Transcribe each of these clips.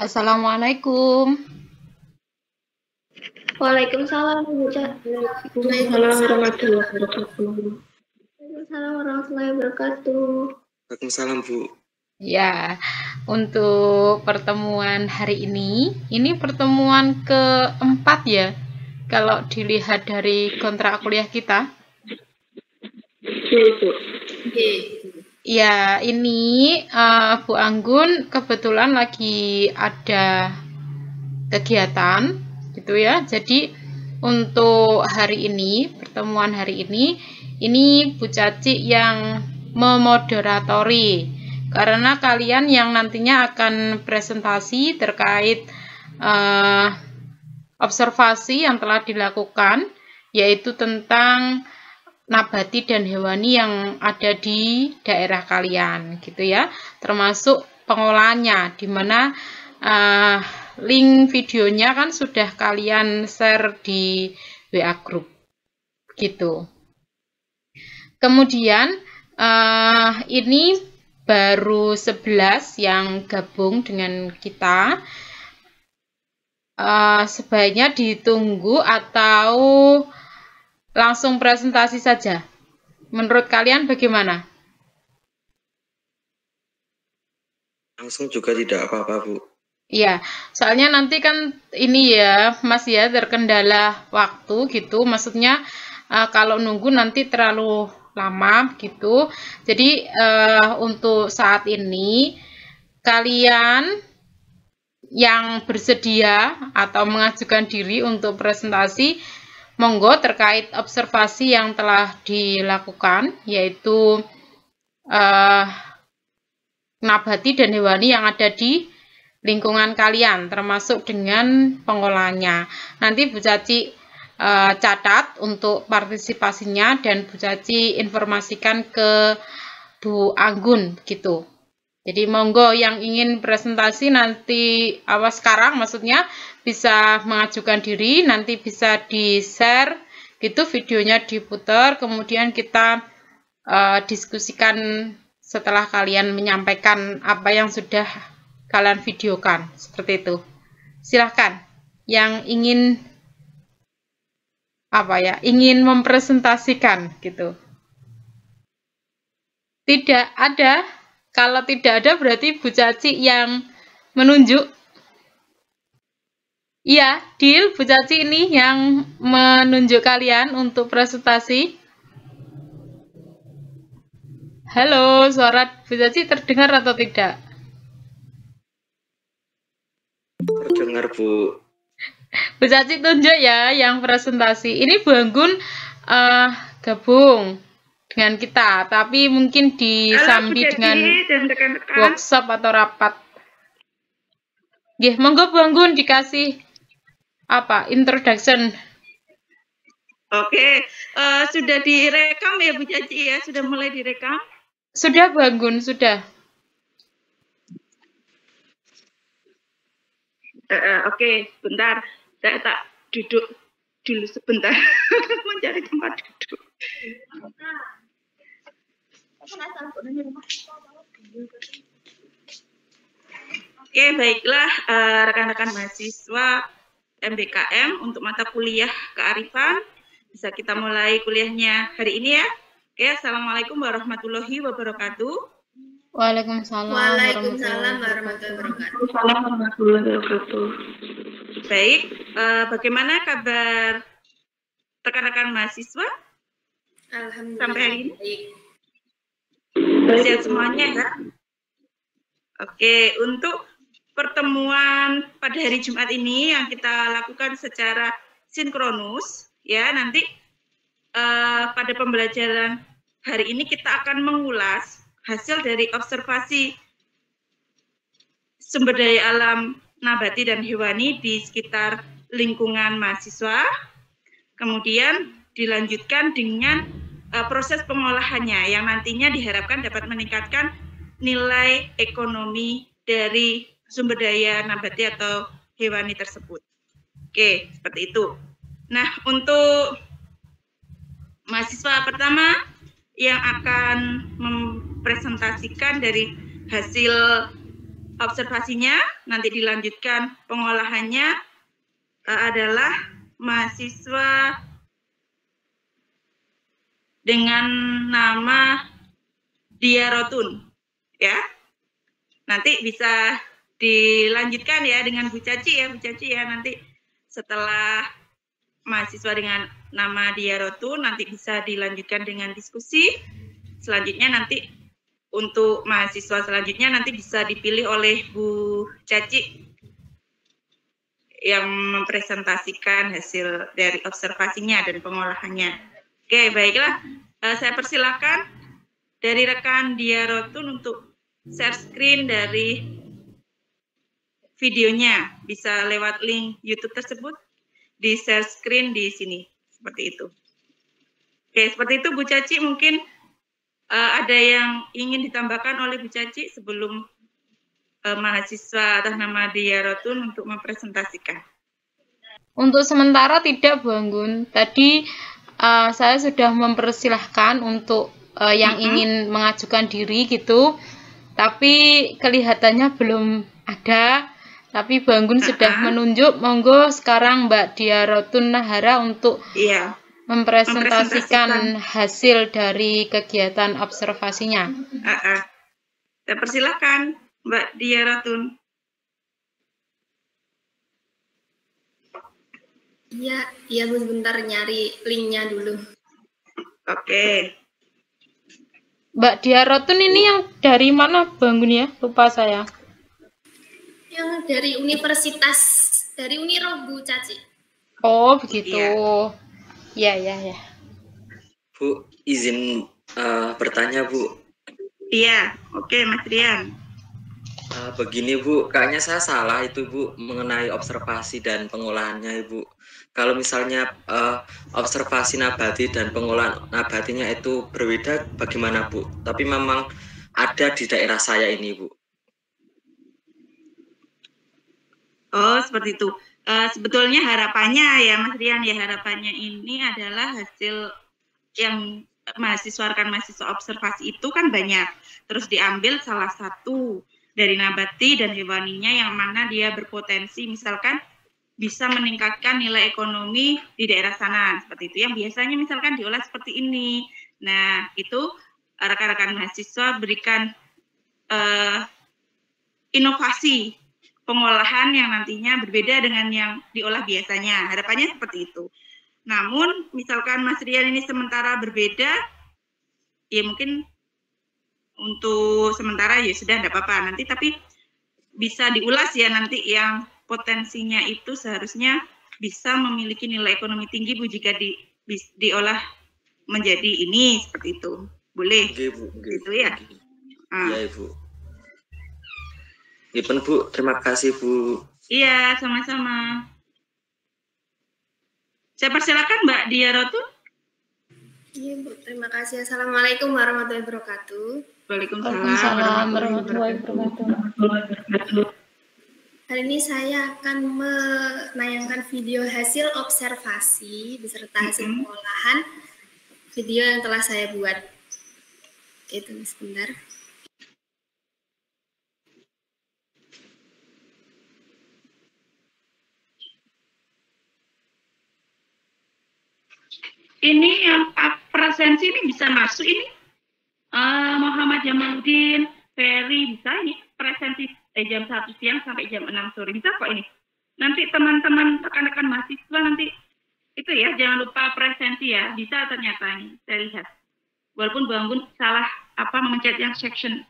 Assalamualaikum. Waalaikumsalam, Bu Ca. Waalaikumsalam warahmatullahi wabarakatuh. Waalaikumsalam warahmatullahi wabarakatuh. Waalaikumsalam, Bu. Ya, untuk pertemuan hari ini pertemuan keempat ya, kalau dilihat dari kontrak kuliah kita. Bu. Ya, ini Bu Anggun kebetulan lagi ada kegiatan, gitu ya. Jadi untuk hari ini, pertemuan hari ini Bu Caci yang memoderatori. Karena kalian yang nantinya akan presentasi terkait observasi yang telah dilakukan, yaitu tentang nabati dan hewani yang ada di daerah kalian, gitu ya. Termasuk pengolahannya, di mana link videonya kan sudah kalian share di WA group, gitu. Kemudian ini baru 11 yang gabung dengan kita. Sebaiknya ditunggu atau langsung presentasi saja. Menurut kalian bagaimana? Langsung juga tidak apa-apa, Bu. Iya, soalnya nanti kan ini ya, Mas ya, terkendala waktu gitu. Maksudnya kalau nunggu nanti terlalu lama gitu. Jadi untuk saat ini kalian yang bersedia atau mengajukan diri untuk presentasi, monggo terkait observasi yang telah dilakukan, yaitu nabati dan hewani yang ada di lingkungan kalian, termasuk dengan pengolahannya. Nanti Bu Caci catat untuk partisipasinya dan Bu Caci informasikan ke Bu Anggun gitu. Jadi monggo yang ingin presentasi nanti sekarang maksudnya bisa mengajukan diri, nanti bisa di-share gitu videonya diputar, kemudian kita diskusikan setelah kalian menyampaikan apa yang sudah kalian videokan, seperti itu. Silahkan yang ingin ingin mempresentasikan gitu. Tidak ada. Kalau tidak ada berarti Bu Caci yang menunjuk. Iya, deal Bu Caci ini yang menunjuk kalian untuk presentasi. Halo, suara Bu Caci terdengar atau tidak? Terdengar, Bu. Bu Caci tunjuk ya yang presentasi. Ini Bu Anggun gabung dengan kita, tapi mungkin disambi dengan workshop atau rapat. Nggih, monggo Bu Anggun dikasih introduction. Oke, sudah direkam ya Bu Caci ya? Sudah mulai direkam? Sudah Bu Anggun, sudah. Oke, bentar. Saya tak duduk dulu sebentar. Mencari tempat duduk. Oke, baiklah rekan-rekan mahasiswa MBKM untuk mata kuliah kearifan. Bisa kita mulai kuliahnya hari ini ya. Oke, Assalamualaikum warahmatullahi wabarakatuh. Waalaikumsalam warahmatullahi wabarakatuh. Baik, bagaimana kabar rekan-rekan mahasiswa? Alhamdulillah. Sampai hari ini? Sehat semuanya ya? Oke, untuk pertemuan pada hari Jumat ini yang kita lakukan secara sinkronus, ya nanti pada pembelajaran hari ini kita akan mengulas hasil dari observasi sumber daya alam nabati dan hewani di sekitar lingkungan mahasiswa, kemudian dilanjutkan dengan proses pengolahannya yang nantinya diharapkan dapat meningkatkan nilai ekonomi dari sumber daya nabati atau hewani tersebut. Oke, seperti itu. Nah, untuk mahasiswa pertama yang akan mempresentasikan dari hasil observasinya, nanti dilanjutkan pengolahannya adalah mahasiswa dengan nama Diarotun, ya. Nanti bisa dilanjutkan ya dengan Bu Caci ya, nanti setelah mahasiswa dengan nama Diarotun nanti bisa dilanjutkan dengan diskusi. Selanjutnya nanti untuk mahasiswa selanjutnya nanti bisa dipilih oleh Bu Caci yang mempresentasikan hasil dari observasinya dan pengolahannya. Oke, baiklah. Saya persilakan dari rekan Diarotun untuk share screen dari videonya. Bisa lewat link YouTube tersebut, di share screen di sini. Seperti itu. Oke, seperti itu Bu Caci. Mungkin ada yang ingin ditambahkan oleh Bu Caci sebelum mahasiswa atas nama Diarotun untuk mempresentasikan. Untuk sementara tidak, Bu Anggun. Tadi saya sudah mempersilahkan untuk yang ingin mengajukan diri gitu, tapi kelihatannya belum ada. Tapi Bu Anggun sudah menunjuk, monggo sekarang Mbak Diarotun Nahara untuk mempresentasikan hasil dari kegiatan observasinya. Saya persilakan Mbak Diarotun. Iya Bu, sebentar nyari linknya dulu. Oke. Mbak Diarotun ini yang dari mana Bu Anggun ya? Lupa saya. Yang dari Universitas, dari Uniro Bu Caci. Oh begitu. Iya. Bu, izin bertanya Bu. Iya, oke Mas Rian. Begini Bu, kayaknya saya salah itu Bu mengenai observasi dan pengolahannya Ibu. Kalau misalnya observasi nabati dan pengolahan nabatinya itu berbeda, bagaimana Bu? Tapi memang ada di daerah saya ini Bu. Oh seperti itu. Sebetulnya harapannya ya Mas Rian ya, harapannya ini adalah hasil yang mahasiswa observasi itu kan banyak. Terus diambil salah satu dari nabati dan hewaninya yang mana dia berpotensi misalkan bisa meningkatkan nilai ekonomi di daerah sana, seperti itu yang biasanya misalkan diolah seperti ini. Nah itu rekan-rekan mahasiswa berikan inovasi pengolahan yang nantinya berbeda dengan yang diolah biasanya, harapannya seperti itu. Namun misalkan Mas Rian ini sementara berbeda, ya mungkin untuk sementara ya sudah tidak apa-apa, nanti tapi bisa diulas ya nanti yang potensinya itu seharusnya bisa memiliki nilai ekonomi tinggi Bu jika diolah menjadi ini seperti itu. Boleh? Gitu ya. Iya Ibu. Ibu Bu, terima kasih Bu. Iya, sama-sama. Saya persilakan Mbak Diarotun. Iya Bu, terima kasih. Assalamualaikum warahmatullahi wabarakatuh. Waalaikumsalam warahmatullahi wabarakatuh. Hari ini saya akan menayangkan video hasil observasi beserta hasil pengolahan video yang telah saya buat. Itu sebentar. Ini yang presensi ini bisa masuk ini. Muhammad Jamaluddin, Ferry bisa ini presensi jam 1 siang sampai jam 6 sore. Bisa kok ini. Nanti teman-teman rekan-rekan mahasiswa nanti itu ya jangan lupa presensi ya. Bisa ternyata ini saya lihat. Walaupun Bu Anggun salah memencet yang session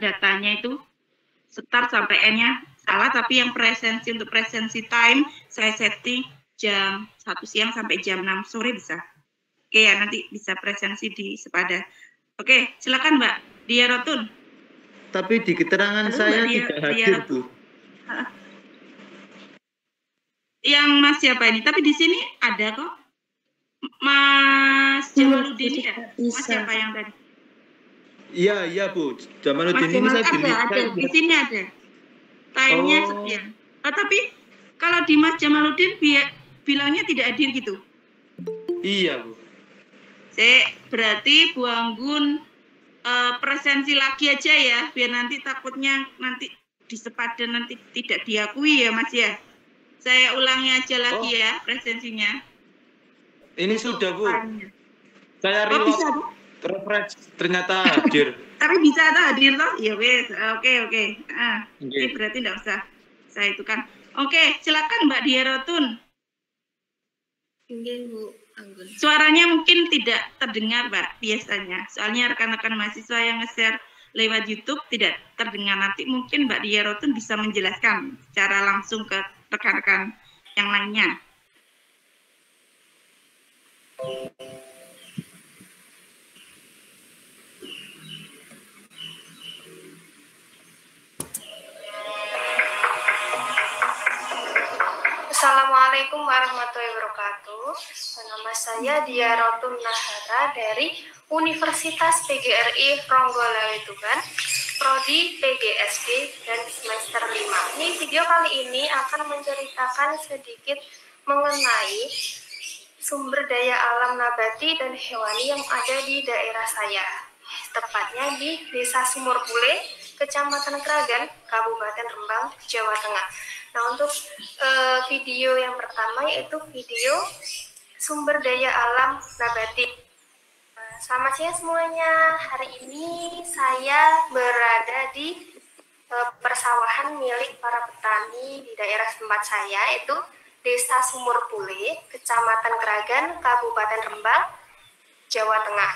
datanya itu start sampai N-nya salah, tapi yang presensi untuk presensi time saya setting jam 1 siang sampai jam 6 sore bisa. Oke ya, nanti bisa presensi di Sepada. Oke, silakan Mbak Diarotun. Tapi di keterangan saya tidak hadir, Bu. Yang Mas siapa ini? Tapi di sini ada kok. Mas Jamaluddin ya? Mas siapa yang tadi? Iya Bu. Jamaluddin ini saya ada. Di sini ada. Time-nya sekian. Tapi kalau di Mas Jamaluddin bilangnya tidak hadir gitu. Iya Bu. Berarti Bu Anggun presensi lagi aja ya, biar nanti takutnya nanti di sepadan nanti tidak diakui ya Mas ya. Saya ulangi aja lagi ya presensinya. Ini sudah Bu. Saya Oh, bisa, Bu? refresh ternyata hadir. Tapi bisa atau hadir toh? Ya wes, oke. Ini Oke. berarti tidak usah saya itu kan. Oke, silakan Mbak Dia Rotun. Mungkin Bu Anggun. Suaranya mungkin tidak terdengar Mbak biasanya. Soalnya rekan-rekan mahasiswa yang nge-share lewat YouTube tidak terdengar. Nanti mungkin Mbak Dia Rotun bisa menjelaskan secara langsung ke rekan-rekan yang lainnya. Assalamualaikum warahmatullahi wabarakatuh. Nama saya Dia Rotun Nahara dari Universitas PGRI Ronggolawe Tuban, Prodi PGSD dan semester 5. Ini video kali ini akan menceritakan sedikit mengenai sumber daya alam nabati dan hewani yang ada di daerah saya, tepatnya di Desa Sumurpule, Kecamatan Kragan, Kabupaten Rembang, Jawa Tengah. Nah, untuk video yang pertama yaitu video sumber daya alam nabati. Selamat siang semuanya. Hari ini saya berada di persawahan milik para petani di daerah tempat saya, yaitu Desa Sumurpule, Kecamatan Kragan, Kabupaten Rembang, Jawa Tengah.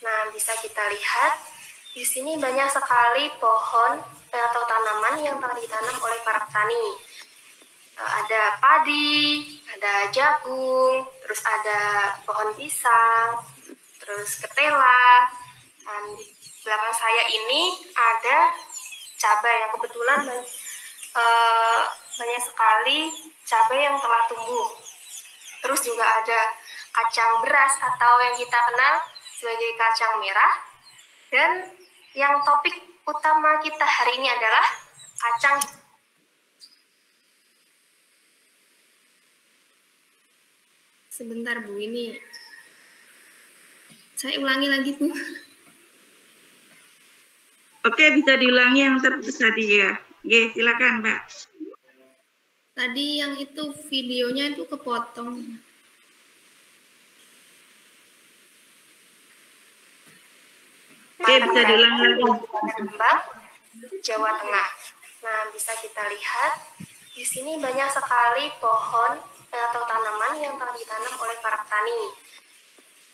Nah, bisa kita lihat di sini banyak sekali pohon atau tanaman yang telah ditanam oleh para petani. Ada padi, ada jagung, terus ada pohon pisang, terus ketela. Dan di belakang saya ini ada cabai yang kebetulan banyak sekali cabai yang telah tumbuh. Terus juga ada kacang beras atau yang kita kenal sebagai kacang merah. Dan yang topik utama kita hari ini adalah kacang. Sebentar Bu, ini saya ulangi lagi Bu. Oke, bisa diulangi yang terputus tadi ya. Oke, silakan Mbak. Tadi yang itu videonya itu kepotong. Oke, bisa diulangi lagi. Rembang, Jawa Tengah. Nah, bisa kita lihat di sini banyak sekali pohon atau tanaman yang telah ditanam oleh para petani.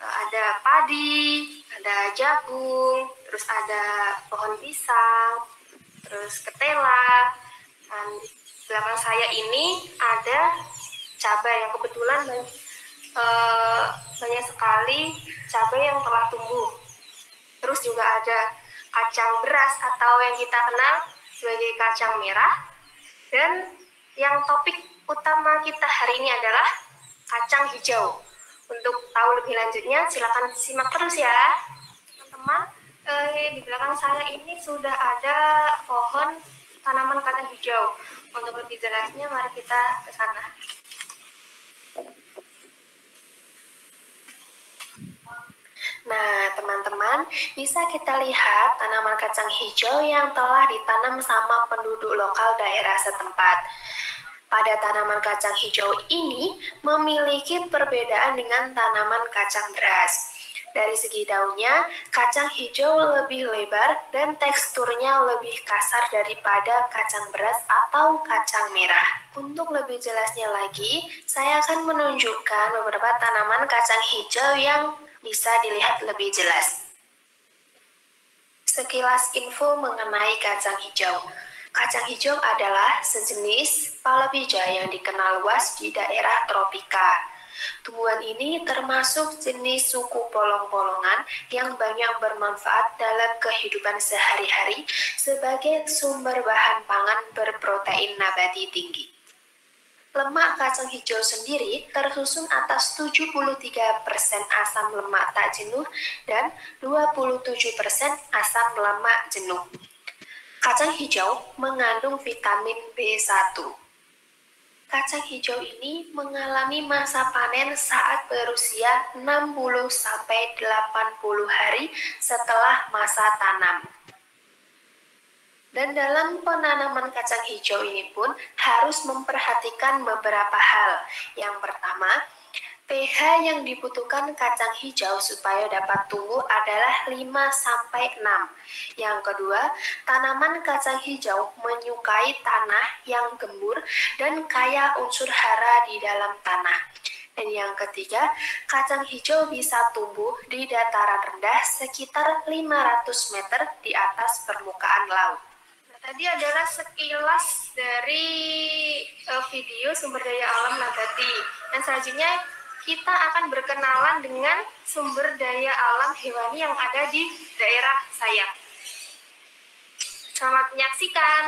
Ada padi, ada jagung, terus ada pohon pisang, terus ketela. Dan di belakang saya ini ada cabai yang kebetulan banyak sekali cabai yang telah tumbuh. Terus juga ada kacang beras atau yang kita kenal sebagai kacang merah. Dan yang topik utama kita hari ini adalah kacang hijau. Untuk tahu lebih lanjutnya silakan simak terus ya teman-teman. Di belakang saya ini sudah ada pohon tanaman kacang hijau. Untuk lebih jelasnya mari kita ke sana. Nah, teman-teman, bisa kita lihat tanaman kacang hijau yang telah ditanam sama penduduk lokal daerah setempat. Pada tanaman kacang hijau ini memiliki perbedaan dengan tanaman kacang beras. Dari segi daunnya, kacang hijau lebih lebar dan teksturnya lebih kasar daripada kacang beras atau kacang merah. Untuk lebih jelasnya lagi, saya akan menunjukkan beberapa tanaman kacang hijau yang bisa dilihat lebih jelas. Sekilas info mengenai kacang hijau. Kacang hijau adalah sejenis palawija yang dikenal luas di daerah tropika. Tumbuhan ini termasuk jenis suku polong-polongan yang banyak bermanfaat dalam kehidupan sehari-hari sebagai sumber bahan pangan berprotein nabati tinggi. Lemak kacang hijau sendiri tersusun atas 73% asam lemak tak jenuh dan 27% asam lemak jenuh. Kacang hijau mengandung vitamin B1. Kacang hijau ini mengalami masa panen saat berusia 60-80 hari setelah masa tanam. Dan dalam penanaman kacang hijau ini pun harus memperhatikan beberapa hal. Yang pertama, pH yang dibutuhkan kacang hijau supaya dapat tumbuh adalah 5-6. Yang kedua, tanaman kacang hijau menyukai tanah yang gembur dan kaya unsur hara di dalam tanah. Dan yang ketiga, kacang hijau bisa tumbuh di dataran rendah sekitar 500 meter di atas permukaan laut. Tadi adalah sekilas dari video sumber daya alam nabati. Dan selanjutnya kita akan berkenalan dengan sumber daya alam hewani yang ada di daerah saya. Selamat menyaksikan.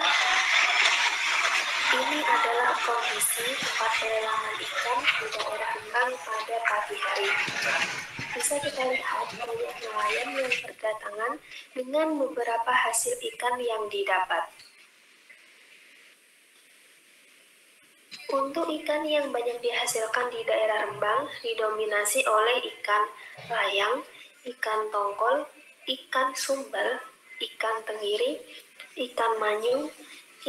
Ini adalah kondisi tempat pelelangan ikan di daerah Rembang pada pagi hari. Bisa kita lihat banyak nelayan yang berdatangan dengan beberapa hasil ikan yang didapat. Untuk ikan yang banyak dihasilkan di daerah Rembang didominasi oleh ikan layang, ikan tongkol, ikan sumbal, ikan tenggiri, ikan manyung,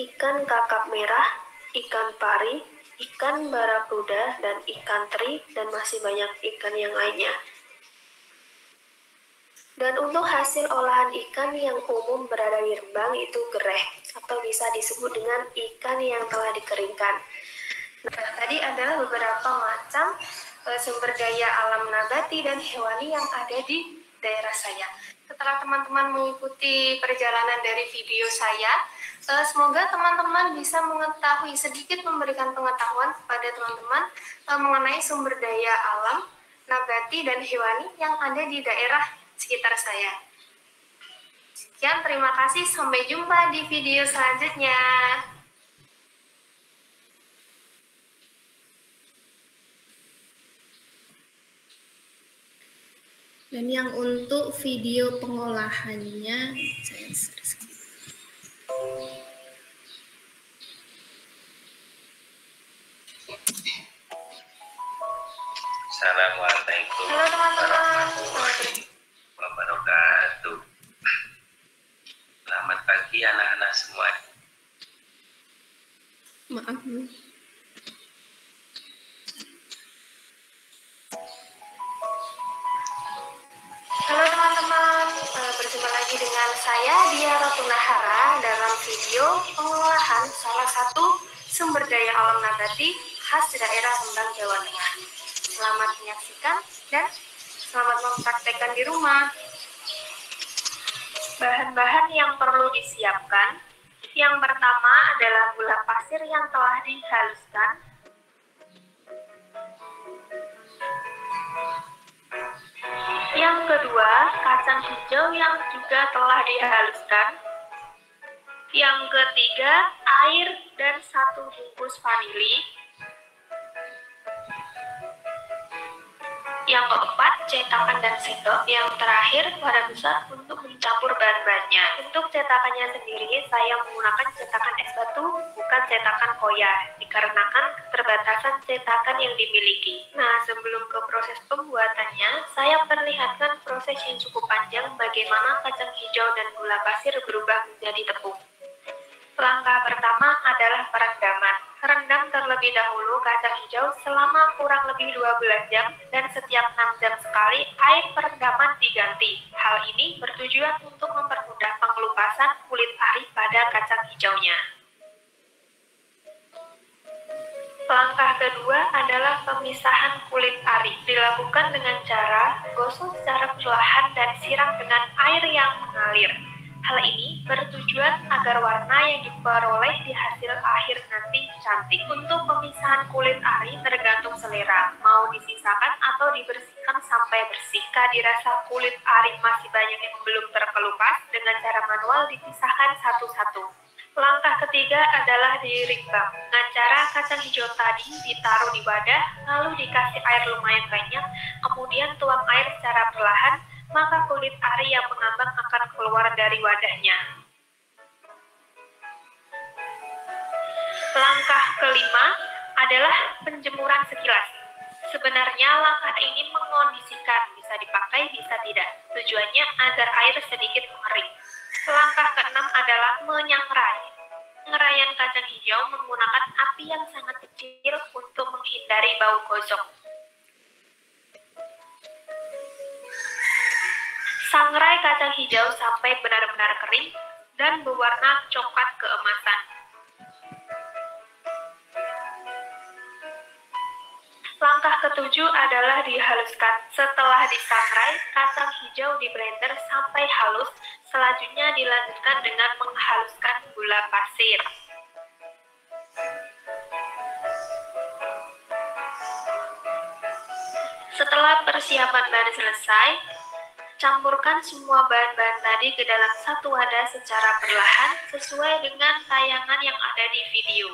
ikan kakap merah, ikan pari, ikan barakuda, dan ikan teri, dan masih banyak ikan yang lainnya. Dan untuk hasil olahan ikan yang umum berada di Rembang itu gereh, atau bisa disebut dengan ikan yang telah dikeringkan. Nah, tadi adalah beberapa macam sumber daya alam nabati dan hewani yang ada di daerah saya. Setelah teman-teman mengikuti perjalanan dari video saya, semoga teman-teman bisa mengetahui, sedikit memberikan pengetahuan kepada teman-teman mengenai sumber daya alam, nabati, dan hewani yang ada di daerah sekitar saya. Sekian, terima kasih. Sampai jumpa di video selanjutnya. Dan yang untuk video pengolahannya, saya skip. Assalamualaikum Halo teman-teman. warahmatullahi wabarakatuh. Selamat pagi anak-anak semua. Maaf. Halo teman-teman, berjumpa lagi dengan saya Dia Rotunahara dalam video pengolahan salah satu sumber daya alam nabati khas daerah Rembang, Jawa Tengah. Selamat menyaksikan dan selamat mempraktekkan di rumah. Bahan-bahan yang perlu disiapkan, yang pertama adalah gula pasir yang telah dihaluskan. Yang kedua, kacang hijau yang juga telah dihaluskan. Yang ketiga, air dan 1 bungkus vanili. Yang keempat, cetakan dan sendok. Yang terakhir, wadah besar untuk mencampur bahan-bahannya. Untuk cetakannya sendiri, saya menggunakan cetakan es batu, bukan cetakan koya, dikarenakan keterbatasan cetakan yang dimiliki. Nah, sebelum ke proses pembuatannya, saya perlihatkan proses yang cukup panjang bagaimana kacang hijau dan gula pasir berubah menjadi tepung. Langkah pertama adalah perendaman. Rendam terlebih dahulu kacang hijau selama kurang lebih 12 jam dan setiap 6 jam sekali air perendaman diganti. Hal ini bertujuan untuk mempermudah pengelupasan kulit ari pada kacang hijaunya. Langkah kedua adalah pemisahan kulit ari. Dilakukan dengan cara gosok secara perlahan dan siram dengan air yang mengalir. Hal ini bertujuan agar warna yang diperoleh di hasil akhir nanti cantik. Untuk pemisahan kulit ari tergantung selera, mau disisakan atau dibersihkan sampai bersih. Jika dirasa kulit ari masih banyak yang belum terkelupas, dengan cara manual dipisahkan satu-satu. Langkah ketiga adalah dirimbang. Dengan cara kacang hijau tadi ditaruh di wadah, lalu dikasih air lumayan banyak, kemudian tuang air secara perlahan, maka kulit ari yang mengambang akan keluar dari wadahnya. Langkah kelima adalah penjemuran sekilas. Sebenarnya langkah ini mengondisikan, bisa dipakai, bisa tidak. Tujuannya agar air sedikit mengering. Langkah keenam adalah menyangrai. Pengerayan kacang hijau menggunakan api yang sangat kecil untuk menghindari bau gosong. Sangrai kacang hijau sampai benar-benar kering dan berwarna coklat keemasan. Langkah ketujuh adalah dihaluskan. Setelah disangrai, kacang hijau di blender sampai halus. Selanjutnya dilanjutkan dengan menghaluskan gula pasir. Setelah persiapan bahan selesai, campurkan semua bahan-bahan tadi ke dalam satu wadah secara perlahan sesuai dengan tayangan yang ada di video.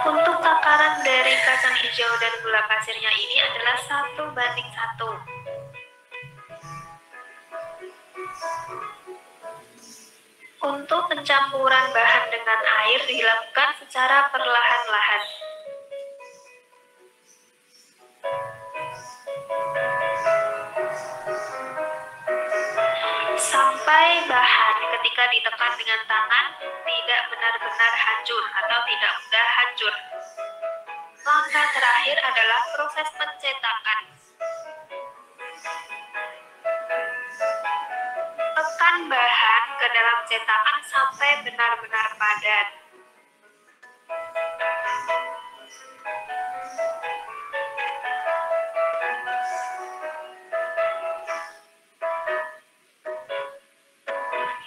Untuk takaran dari kacang hijau dan gula pasirnya ini adalah 1:1. Untuk pencampuran bahan dengan air dilakukan secara perlahan-lahan. Sampai bahan ketika ditekan dengan tangan tidak benar-benar hancur atau tidak mudah hancur. Langkah terakhir adalah proses pencetakan. Tekan bahan ke dalam cetakan sampai benar-benar padat.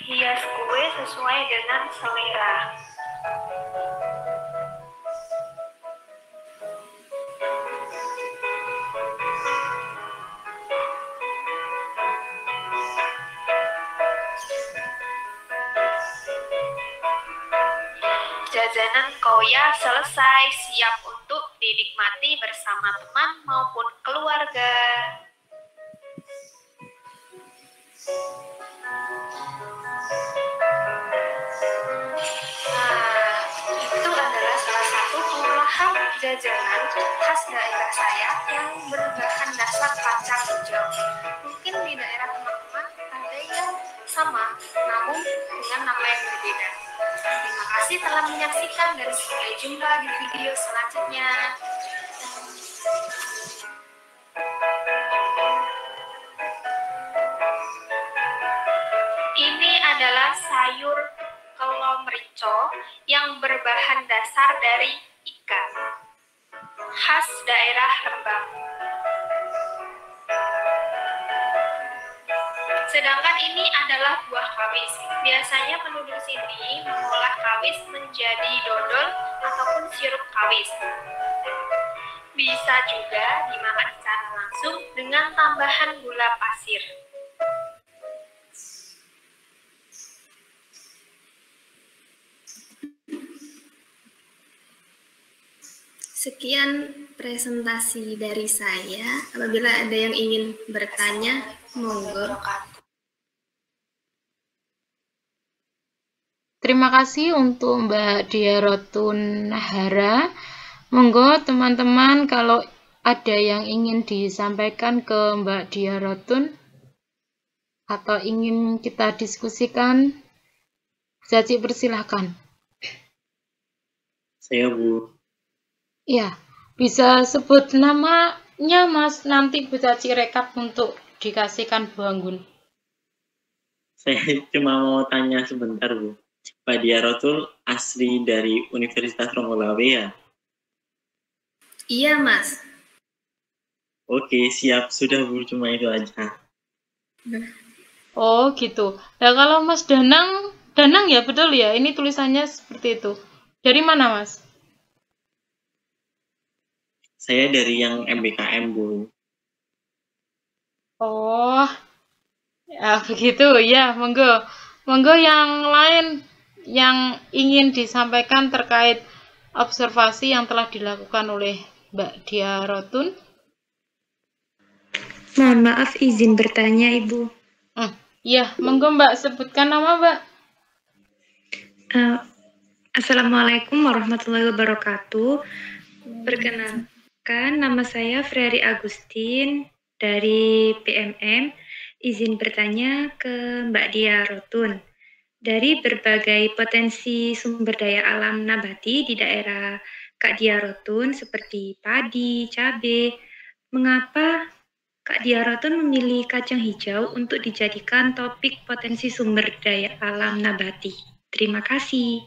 Hias kue sesuai dengan selera. Jajanan koya selesai, siap untuk dinikmati bersama teman maupun keluarga. Itu adalah salah satu pengolahan jajanan khas daerah saya yang berbahan dasar kacang hijau. Mungkin di daerah teman-teman ada yang sama, namun dengan nama yang berbeda. Terima kasih telah menyaksikan dan sampai jumpa di video selanjutnya. Ini adalah sayur kelo merico yang berbahan dasar dari ikan, khas daerah Rembang. Sedangkan ini adalah buah kawis. Biasanya penduduk sini mengolah kawis menjadi dodol ataupun sirup kawis. Bisa juga dimakan secara langsung dengan tambahan gula pasir. Sekian presentasi dari saya. Apabila ada yang ingin bertanya, monggo. Terima kasih untuk Mbak Diarotun Nahara. Monggo teman-teman kalau ada yang ingin disampaikan ke Mbak Diarotun atau ingin kita diskusikan, Caci persilahkan. Saya Bu. Ya, bisa sebut namanya Mas, nanti Bu Caci rekap untuk dikasihkan Bu Anggun. Saya cuma mau tanya sebentar Bu. Mbak Diarotun asli dari Universitas Ronggolawe ya? Iya Mas. Oke, siap. Sudah Bu, cuma itu aja. Oh gitu. Nah kalau Mas Danang ya betul ya, ini tulisannya seperti itu. Dari mana Mas? Saya dari yang MBKM Bu. Oh, ya begitu ya, monggo. Monggo yang lain yang ingin disampaikan terkait observasi yang telah dilakukan oleh Mbak Diarotun. Mohon maaf izin bertanya Ibu. Iya, monggo Mbak sebutkan nama Mbak. Assalamualaikum warahmatullahi wabarakatuh. Perkenalkan, nama saya Freri Agustin dari PMM. Izin bertanya ke Mbak Dia Rotun. Dari berbagai potensi sumber daya alam nabati di daerah Kak Dia Rotun seperti padi, cabai, mengapa Kak Dia Rotun memilih kacang hijau untuk dijadikan topik potensi sumber daya alam nabati? Terima kasih.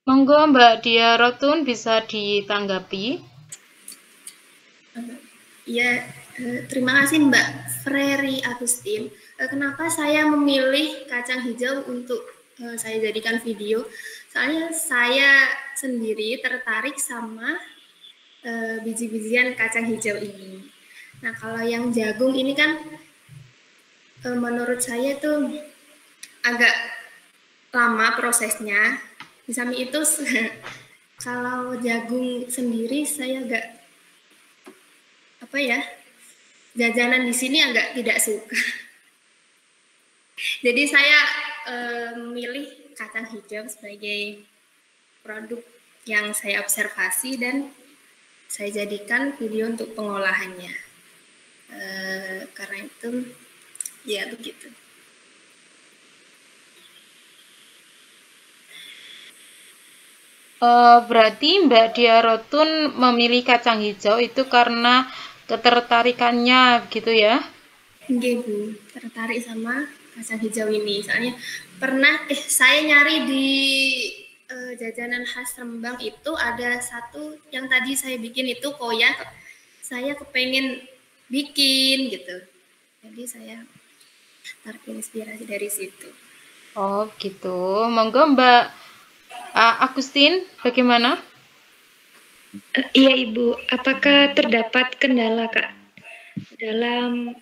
Monggo Mbak Dia Rotun bisa ditanggapi. Ya, terima kasih Mbak Freri Agustin. Kenapa saya memilih kacang hijau untuk saya jadikan video? Soalnya saya sendiri tertarik sama biji-bijian kacang hijau ini. Nah, kalau yang jagung ini kan menurut saya tuh agak lama prosesnya. Di samping itu kalau jagung sendiri saya agak jajanan di sini agak tidak suka. Jadi saya memilih kacang hijau sebagai produk yang saya observasi dan saya jadikan video untuk pengolahannya. Karena itu, ya begitu. Berarti Mbak Dia Rotun memilih kacang hijau itu karena ketertarikannya gitu ya? Nggih, Bu. Tertarik sama kacang hijau ini. Soalnya pernah saya nyari di jajanan khas Rembang itu ada satu yang tadi saya bikin itu koya. Saya kepengen bikin gitu. Jadi saya terinspirasi dari situ. Oh gitu. Monggo Mbak Agustin, bagaimana? Iya Ibu, apakah terdapat kendala Kak dalam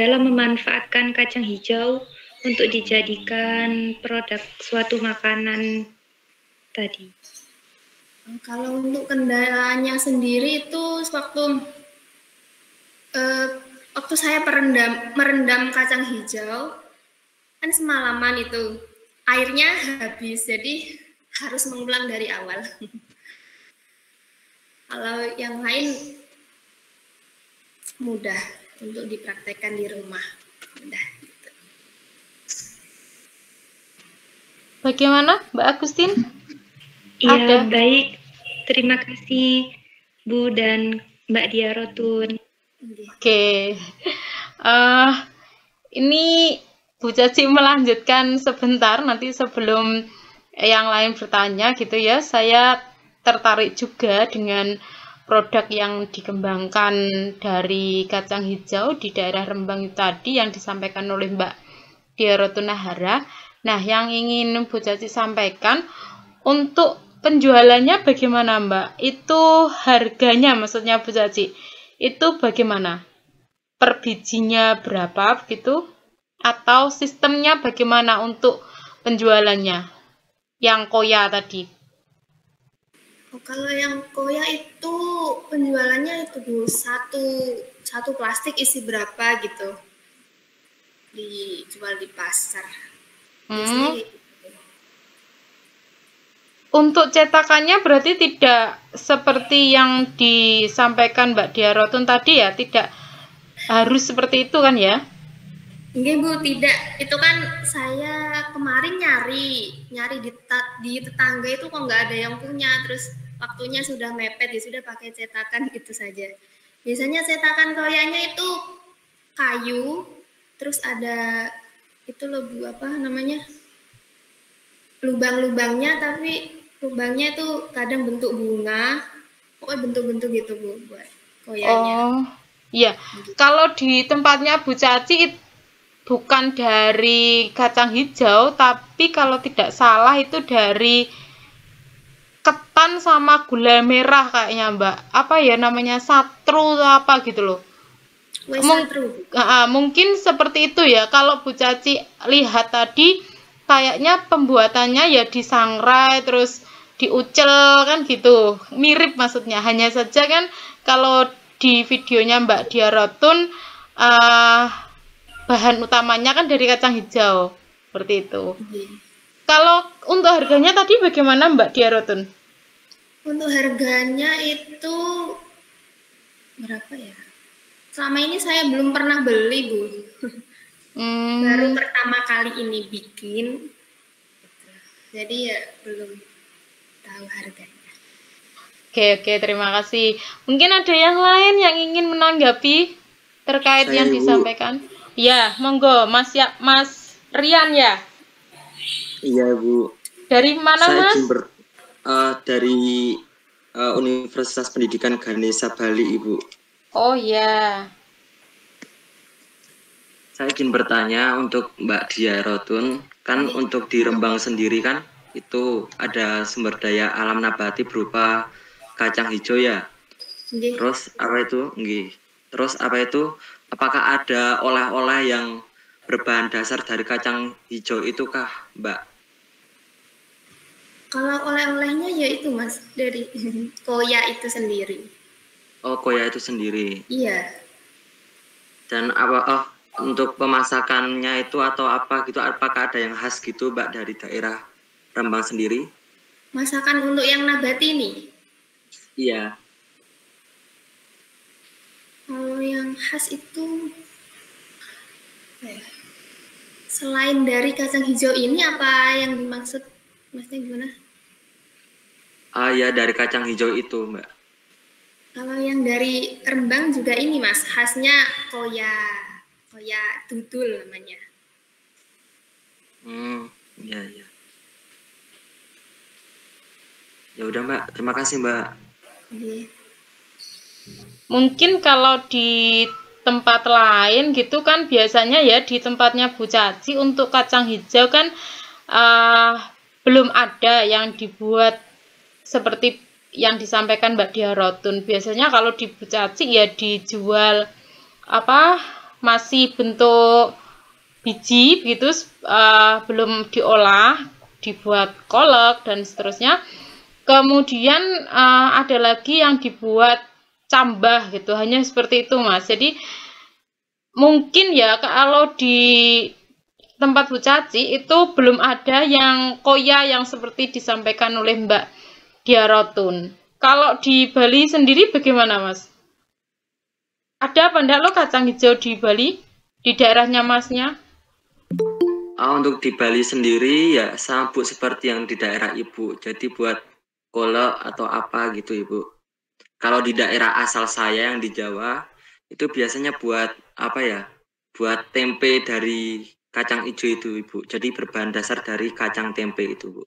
memanfaatkan kacang hijau untuk dijadikan produk suatu makanan tadi? Kalau untuk kendalanya sendiri itu waktu saya merendam kacang hijau kan semalaman itu airnya habis, jadi harus mengulang dari awal. Kalau yang lain mudah untuk dipraktekkan di rumah, mudah. Gitu. Bagaimana, Mbak Agustin? Iya, baik. Terima kasih, Bu dan Mbak Dia Rotun. Oke. Ini Bu Caci melanjutkan sebentar, nanti sebelum yang lain bertanya gitu ya. Saya tertarik juga dengan produk yang dikembangkan dari kacang hijau di daerah Rembang itu tadi yang disampaikan oleh Mbak Dia Rotun Nahara. Nah, yang ingin Bu Caci sampaikan, untuk penjualannya bagaimana Mbak? Itu harganya maksudnya Bu Caci, itu bagaimana? Per bijinya berapa begitu? Atau sistemnya bagaimana untuk penjualannya? Yang koya tadi. Kalau yang koya itu penjualannya itu Bu, satu plastik isi berapa gitu, dijual di pasar. Untuk cetakannya berarti tidak seperti yang disampaikan Mbak Dia Rotun tadi ya, tidak harus seperti itu kan ya? Enggak Bu, tidak. Itu kan saya kemarin nyari di tetangga itu kok nggak ada yang punya, terus waktunya sudah mepet, ya sudah pakai cetakan itu saja. Biasanya cetakan koyanya itu kayu, terus ada itu loh Bu, apa namanya, lubang-lubangnya, tapi lubangnya itu kadang bentuk bunga, pokoknya bentuk-bentuk gitu Bu buat koyanya. Oh iya, kalau di tempatnya Bu Caci bukan dari kacang hijau, tapi kalau tidak salah itu dari ketan sama gula merah kayaknya Mbak. Apa ya namanya, satru atau apa gitu loh. Mungkin seperti itu ya. Kalau Bu Caci lihat tadi kayaknya pembuatannya ya disangrai terus diucel kan gitu. Mirip maksudnya. Hanya saja kan kalau di videonya Mbak Dia Rotun bahan utamanya kan dari kacang hijau, seperti itu. Kalau untuk harganya tadi bagaimana Mbak Dia Rotun? Untuk harganya itu berapa ya? Selama ini saya belum pernah beli, Bu. Baru pertama kali ini bikin. Jadi ya belum tahu harganya. Oke, terima kasih. Mungkin ada yang lain yang ingin menanggapi terkait Saya, yang Bu. disampaikan? Ya, monggo Mas Rian ya. Iya, Bu. Dari mana, Saya Mas? Dari Universitas Pendidikan Ganesha Bali, Ibu. Oh ya. Saya izin bertanya untuk Mbak Dia Rotun, kan untuk di Rembang sendiri kan itu ada sumber daya alam nabati berupa kacang hijau ya. Terus apa itu? Terus apa itu? Apakah ada oleh-oleh yang berbahan dasar dari kacang hijau itu kah, Mbak? Kalau oleh-olehnya ya itu, Mas, dari koya itu sendiri. Oh, koya itu sendiri. Iya. Dan apa untuk pemasakannya itu atau apa gitu, apakah ada yang khas gitu Mbak dari daerah Rembang sendiri? Masakan untuk yang nabati ini? Iya. Kalau yang khas itu selain dari kacang hijau ini apa yang dimaksud Masnya gimana? Ya dari kacang hijau itu, Mbak. Kalau yang dari Rembang juga ini, Mas, khasnya koya dudul namanya. Iya. Ya udah, Mbak. Terima kasih, Mbak. Mungkin kalau di tempat lain gitu kan biasanya ya di tempatnya Bu Caci untuk kacang hijau kan belum ada yang dibuat seperti yang disampaikan Mbak Dia Rotun. Biasanya kalau di Bu Caci ya dijual masih bentuk biji gitu, belum diolah, dibuat kolak dan seterusnya. Kemudian ada lagi yang dibuat cambah gitu, hanya seperti itu, Mas. Jadi mungkin ya kalau di tempat Bu Caci itu belum ada yang koya yang seperti disampaikan oleh Mbak Dia Rotun. Kalau di Bali sendiri bagaimana, Mas? Ada apa enggak lo kacang hijau di Bali? Di daerahnya Masnya? Untuk di Bali sendiri ya sama Bu seperti yang di daerah Ibu. Jadi buat kolak atau apa gitu, Ibu. Kalau di daerah asal saya yang di Jawa itu biasanya buat buat tempe dari kacang hijau itu, Ibu. Jadi berbahan dasar dari kacang tempe itu, Bu.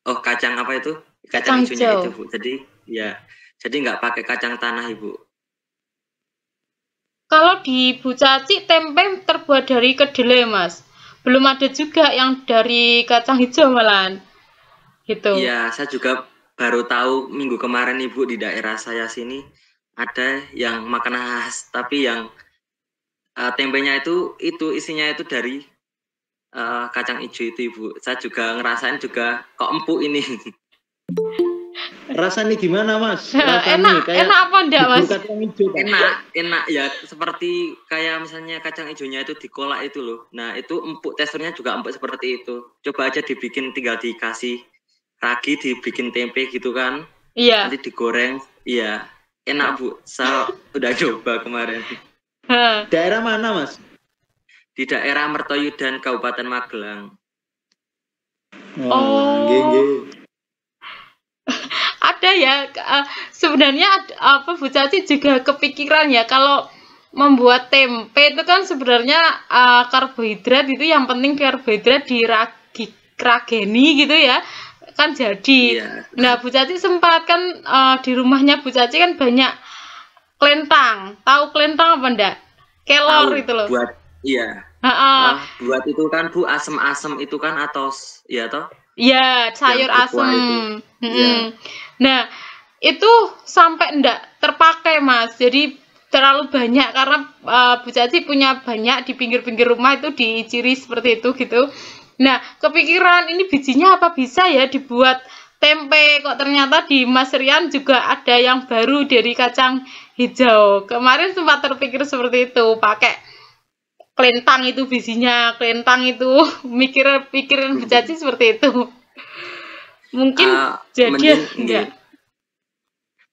Oh, kacang apa itu? Kacang hijaunya itu, Bu. Jadi ya, jadi nggak pakai kacang tanah, Ibu. Kalau di Bu Caci tempe terbuat dari kedelai, Mas. Belum ada juga yang dari kacang hijau malahan. Gitu. Iya, saya juga baru tahu minggu kemarin, Ibu, di daerah saya sini ada yang makanan khas, tapi yang tempenya itu isinya itu dari kacang hijau itu, Ibu. Saya juga ngerasain juga kok empuk ini. Rasanya gimana, Mas? Enak apa enggak, Mas? Kacang hijau. Enak ya, seperti kayak misalnya kacang hijaunya itu dikolak itu loh. Nah, itu empuk, teksturnya juga empuk seperti itu. Coba aja dibikin, tinggal dikasih ragi, dibikin tempe gitu kan. Iya. Nanti digoreng. Iya, enak, Bu. Saya udah coba kemarin. Daerah mana, Mas? Di daerah Mertoyudan, Kabupaten Magelang. Ada ya, sebenarnya Bu Caci juga kepikiran ya kalau membuat tempe itu kan sebenarnya karbohidrat itu yang penting karbohidrat dirageni gitu ya kan jadi. Iya. Nah, Bu Caci sempat kan di rumahnya Bu Caci kan banyak kelentang. Tahu kelentang apa enggak? Kelor itu loh. Buat itu kan, Bu, asem-asem itu kan atau ya toh? Iya, sayur asem. Nah, itu sampai enggak terpakai, Mas. Jadi terlalu banyak karena Bu Caci punya banyak di pinggir-pinggir rumah itu diciri seperti itu gitu. Nah, kepikiran ini bijinya apa bisa ya dibuat tempe, kok ternyata di Mas Rian juga ada yang baru dari kacang hijau. Kemarin sempat terpikir seperti itu, pakai kelentang itu bisinya, kelentang itu pikiran Bu Caci seperti itu. Mungkin jadi mending enggak.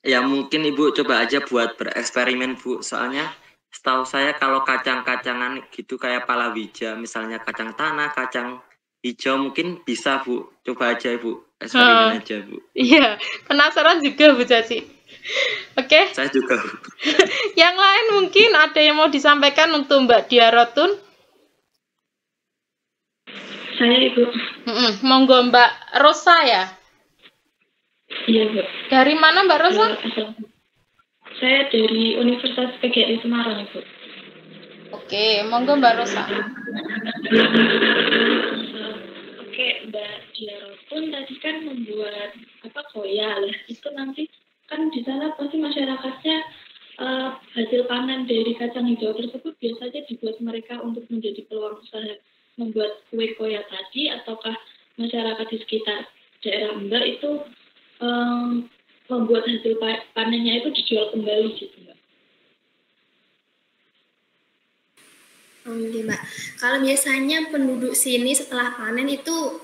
Ya mungkin Ibu coba aja buat bereksperimen Bu, soalnya setahu saya kalau kacang-kacangan gitu kayak palawija, misalnya kacang tanah, kacang hijau mungkin bisa Bu, coba aja Ibu, eksperimen aja Bu. Iya, penasaran juga Bu Caci. Oke. Saya juga Bu. Yang lain mungkin ada yang mau disampaikan untuk Mbak Dia Rotun? Saya Ibu. Monggo Mbak Rosa ya? Iya Bu. Dari mana Mbak Rosa? Saya dari Universitas PGRI Semarang Ibu. Oke, monggo Mbak Rosa. Oke, Mbak Dia Rotun tadi kan membuat koya lah. Itu nanti kan di sana pasti masyarakatnya hasil panen dari kacang hijau tersebut biasanya dibuat mereka untuk menjadi peluang usaha membuat kue koya tadi, ataukah masyarakat di sekitar daerah Mbak itu membuat hasil panennya itu dijual kembali gitu Mbak? Oke Mbak, kalau biasanya penduduk sini setelah panen itu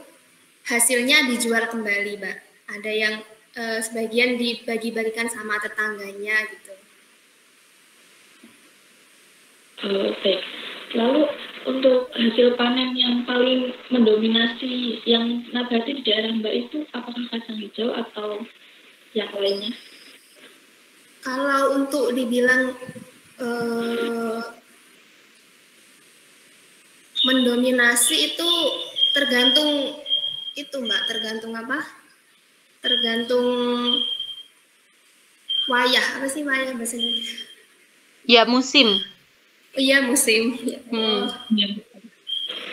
hasilnya dijual kembali Mbak. Ada yang sebagian dibagi-bagikan sama tetangganya gitu. Oke. Lalu untuk hasil panen yang paling mendominasi yang nabati di daerah Mbak itu apakah kacang hijau atau yang lainnya? Kalau untuk dibilang mendominasi itu tergantung itu Mbak, tergantung apa? Tergantung wayah, apa sih wayah bahasanya? Ya musim. Iya musim.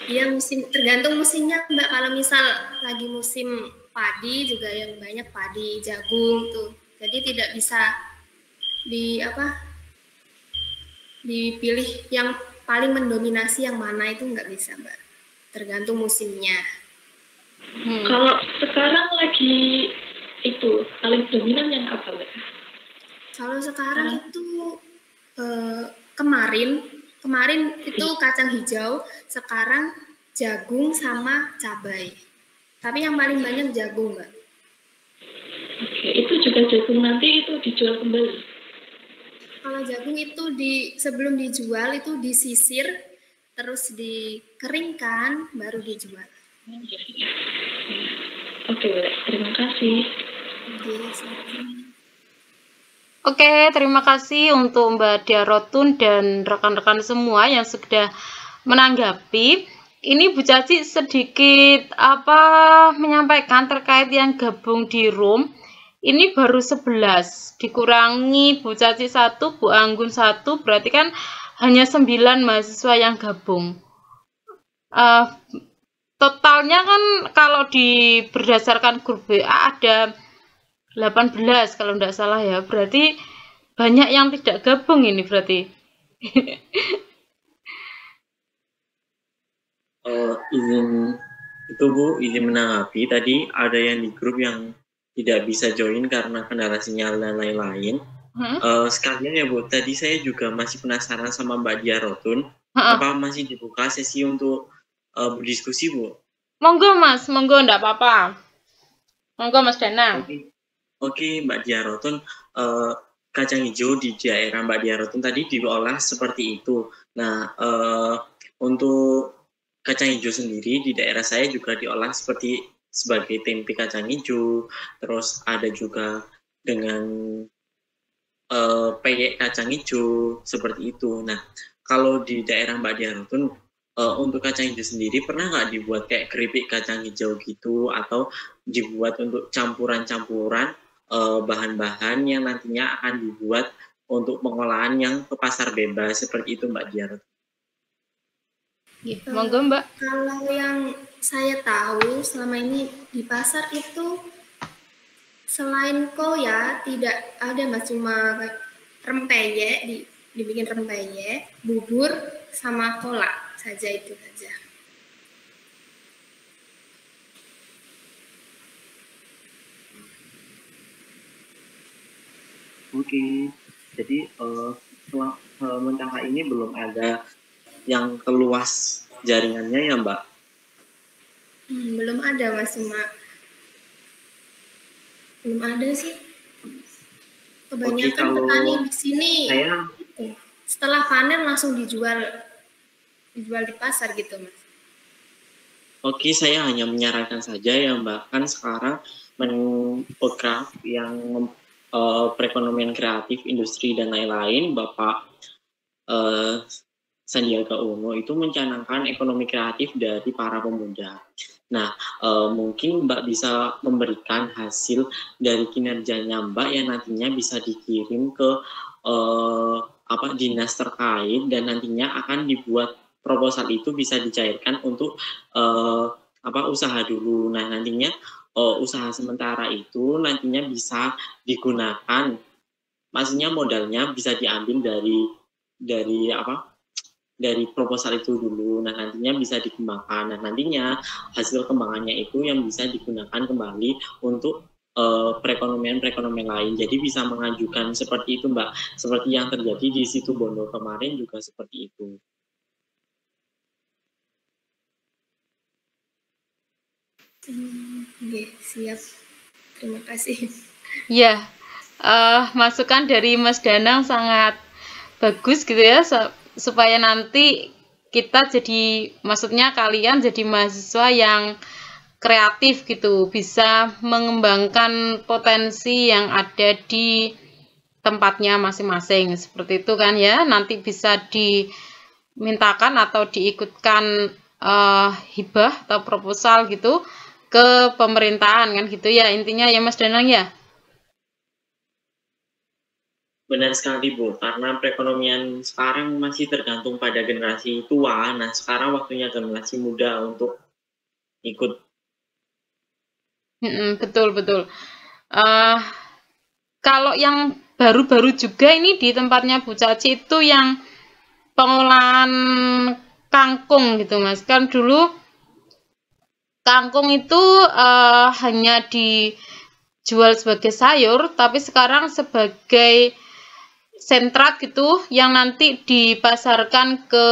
Iya musim, tergantung musimnya Mbak. Kalau misal lagi musim padi juga yang banyak padi, jagung tuh. Jadi tidak bisa dipilih yang paling mendominasi yang mana, itu nggak bisa Mbak. Tergantung musimnya. Kalau sekarang lagi itu paling dominan yang apa Mbak? Kalau sekarang itu kemarin itu kacang hijau, sekarang jagung sama cabai. Tapi yang paling banyak jagung, Mbak. Oke, itu juga jagung nanti itu dijual kembali. Kalau jagung itu sebelum dijual itu disisir, terus dikeringkan, baru dijual. Oke, Mbak. Terima kasih. Oke, terima kasih untuk Mbak Dia Rotun dan rekan-rekan semua yang sudah menanggapi. Ini Bu Caci sedikit menyampaikan terkait yang gabung di room. Ini baru 11, dikurangi Bu Caci 1, Bu Anggun 1, berarti kan hanya 9 mahasiswa yang gabung. Totalnya kan kalau berdasarkan grup WA ada 18 kalau tidak salah ya, berarti banyak yang tidak gabung ini berarti. izin menanggapi, tadi ada yang di grup yang tidak bisa join karena kendala sinyal dan lain-lain. Sekalian ya Bu, tadi saya juga masih penasaran sama Mbak Dia Rotun, apa masih dibuka sesi untuk berdiskusi Bu? Monggo Mas, monggo enggak apa-apa. Monggo Mas Danang. Oke, Mbak Dia Rotun, kacang hijau di daerah Mbak Dia Rotun tadi diolah seperti itu. Nah, untuk kacang hijau sendiri di daerah saya juga diolah sebagai tempe kacang hijau, terus ada juga dengan peyek kacang hijau seperti itu. Nah, kalau di daerah Mbak Dia Rotun untuk kacang hijau sendiri pernah nggak dibuat kayak keripik kacang hijau gitu, atau dibuat untuk campuran-campuran bahan-bahan yang nantinya akan dibuat untuk pengolahan yang ke pasar bebas seperti itu Mbak Dia Rotun? Monggo Mbak. Kalau yang saya tahu selama ini di pasar itu selain koya tidak ada Mas, cuma rempeyek, dibikin rempeyek, bubur sama kolak saja, itu saja. Oke, Jadi setelah mencangkak ini belum ada yang keluas jaringannya ya Mbak? Belum ada Mas, cuma belum ada sih. Kebanyakan petani di sini setelah panen langsung dijual di pasar gitu Mas. Oke, saya hanya menyarankan saja ya Mbak, kan sekarang Menpora yang perekonomian kreatif, industri dan lain-lain, Bapak Sandiaga Uno itu mencanangkan ekonomi kreatif dari para pemuda. Nah, mungkin Mbak bisa memberikan hasil dari kinerjanya Mbak yang nantinya bisa dikirim ke dinas terkait dan nantinya akan dibuat proposal itu bisa dicairkan untuk usaha dulu. Nah, nantinya usaha sementara itu nantinya bisa digunakan, maksudnya modalnya bisa diambil dari proposal itu dulu. Nah, nantinya bisa dikembangkan. Nah, nantinya hasil kembangannya itu yang bisa digunakan kembali untuk perekonomian lain. Jadi bisa mengajukan seperti itu Mbak. Seperti yang terjadi di Situbondo kemarin juga seperti itu. Oke, siap. Terima kasih. Ya, masukan dari Mas Danang sangat bagus gitu ya, supaya nanti kita jadi, maksudnya kalian jadi mahasiswa yang kreatif gitu, bisa mengembangkan potensi yang ada di tempatnya masing-masing, seperti itu kan ya. Nanti bisa dimintakan atau diikutkan hibah atau proposal gitu ke pemerintahan kan gitu ya, intinya ya Mas Danang ya. Benar sekali Bu, karena perekonomian sekarang masih tergantung pada generasi tua. Nah, sekarang waktunya generasi muda untuk ikut. Betul. Kalau yang baru-baru juga ini di tempatnya Bu Caci itu yang pengolahan kangkung gitu Mas. Kan dulu kangkung itu hanya dijual sebagai sayur, tapi sekarang sebagai sentrat gitu yang nanti dipasarkan ke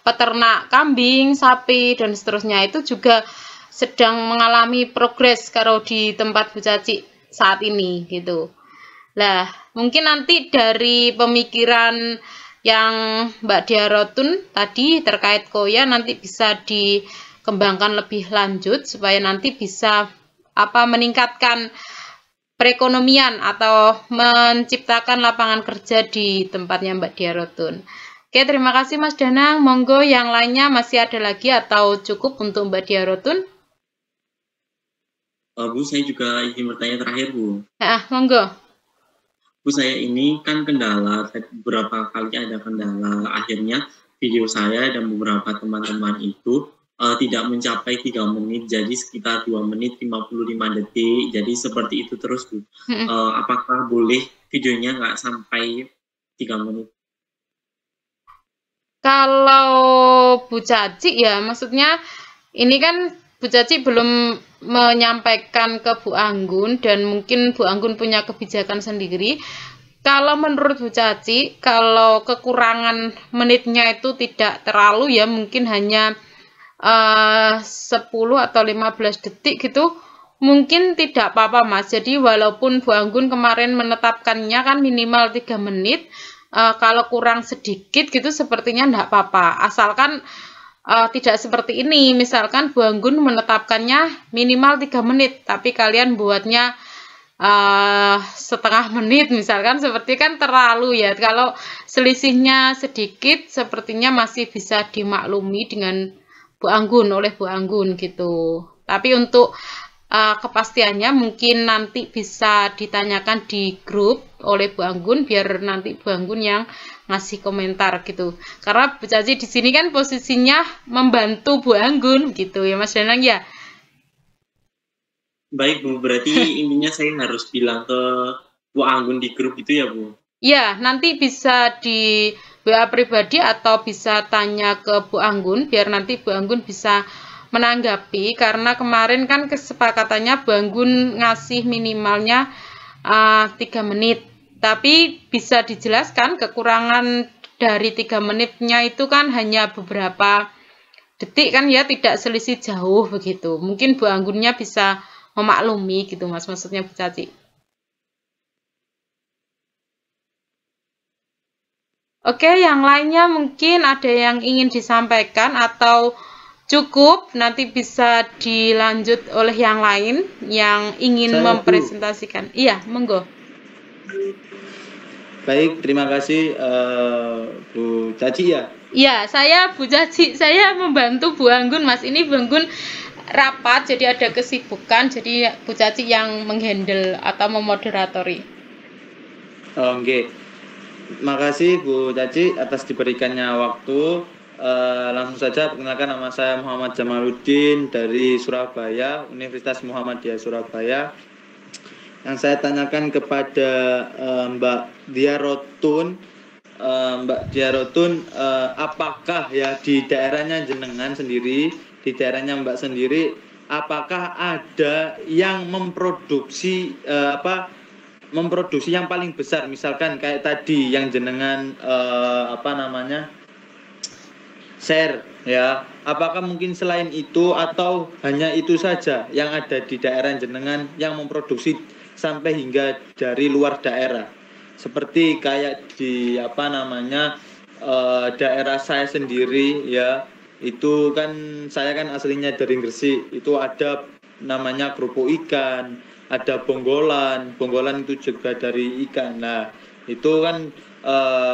peternak kambing, sapi dan seterusnya. Itu juga sedang mengalami progres kalau di tempat Bu Caci saat ini gitu. Lah, mungkin nanti dari pemikiran yang Mbak Dia Rotun tadi terkait koya nanti bisa dikembangkan lebih lanjut supaya nanti bisa meningkatkan perekonomian atau menciptakan lapangan kerja di tempatnya Mbak Dia Rotun. Oke, terima kasih Mas Danang. Monggo yang lainnya masih ada lagi atau cukup untuk Mbak Dia Rotun? Bu, saya juga ingin bertanya terakhir Bu. Monggo. Bu, saya ini kan kendala, beberapa kali ada kendala, akhirnya video saya dan beberapa teman-teman itu tidak mencapai 3 menit, jadi sekitar 2 menit 55 detik, jadi seperti itu terus Bu. Apakah boleh videonya nggak sampai 3 menit? Kalau Bu Caci ya, maksudnya ini kan Bu Caci belum menyampaikan ke Bu Anggun dan mungkin Bu Anggun punya kebijakan sendiri. Kalau menurut Bu Caci, kalau kekurangan menitnya itu tidak terlalu ya, mungkin hanya 10 atau 15 detik gitu, mungkin tidak apa-apa Mas. Jadi walaupun Bu Anggun kemarin menetapkannya kan minimal 3 menit, kalau kurang sedikit gitu sepertinya enggak apa-apa, asalkan tidak seperti ini. Misalkan Bu Anggun menetapkannya minimal 3 menit, tapi kalian buatnya setengah menit misalkan, seperti kan terlalu ya. Kalau selisihnya sedikit sepertinya masih bisa dimaklumi dengan Bu Anggun, oleh Bu Anggun gitu. Tapi untuk kepastiannya mungkin nanti bisa ditanyakan di grup oleh Bu Anggun, biar nanti Bu Anggun yang ngasih komentar gitu. Karena Bu Caci di sini kan posisinya membantu Bu Anggun gitu ya Mas Danang ya. Baik Bu, berarti intinya saya harus bilang ke Bu Anggun di grup itu ya Bu? Ya, nanti bisa di WA pribadi atau bisa tanya ke Bu Anggun, biar nanti Bu Anggun bisa menanggapi, karena kemarin kan kesepakatannya Bu Anggun ngasih minimalnya 3 menit Tapi bisa dijelaskan kekurangan dari 3 menitnya itu kan hanya beberapa detik kan ya, tidak selisih jauh begitu. Mungkin Bu Anggunnya bisa memaklumi gitu Mas, maksudnya Bu Caci. Oke, yang lainnya mungkin ada yang ingin disampaikan atau cukup, nanti bisa dilanjut oleh yang lain yang ingin mempresentasikan. Iya, monggo. Baik, terima kasih Bu Caci ya. Iya, saya Bu Caci, saya membantu Bu Anggun Mas. Ini Bu Anggun rapat, jadi ada kesibukan, jadi Bu Caci yang menghandle atau memoderatori. Oke, makasih Bu Caci atas diberikannya waktu. Langsung saja perkenalkan, nama saya Muhammad Jamaluddin dari Surabaya, Universitas Muhammadiyah Surabaya. Yang saya tanyakan kepada Mbak Diarotun, apakah ya di daerahnya jenengan sendiri, di daerahnya Mbak sendiri, apakah ada yang memproduksi memproduksi yang paling besar, misalkan kayak tadi yang jenengan share ya, apakah mungkin selain itu atau hanya itu saja yang ada di daerah jenengan yang memproduksi sampai hingga dari luar daerah, seperti kayak di daerah saya sendiri ya, itu kan saya kan aslinya dari Gresik, itu ada namanya kerupuk ikan, ada bonggolan itu juga dari ikan. Nah itu kan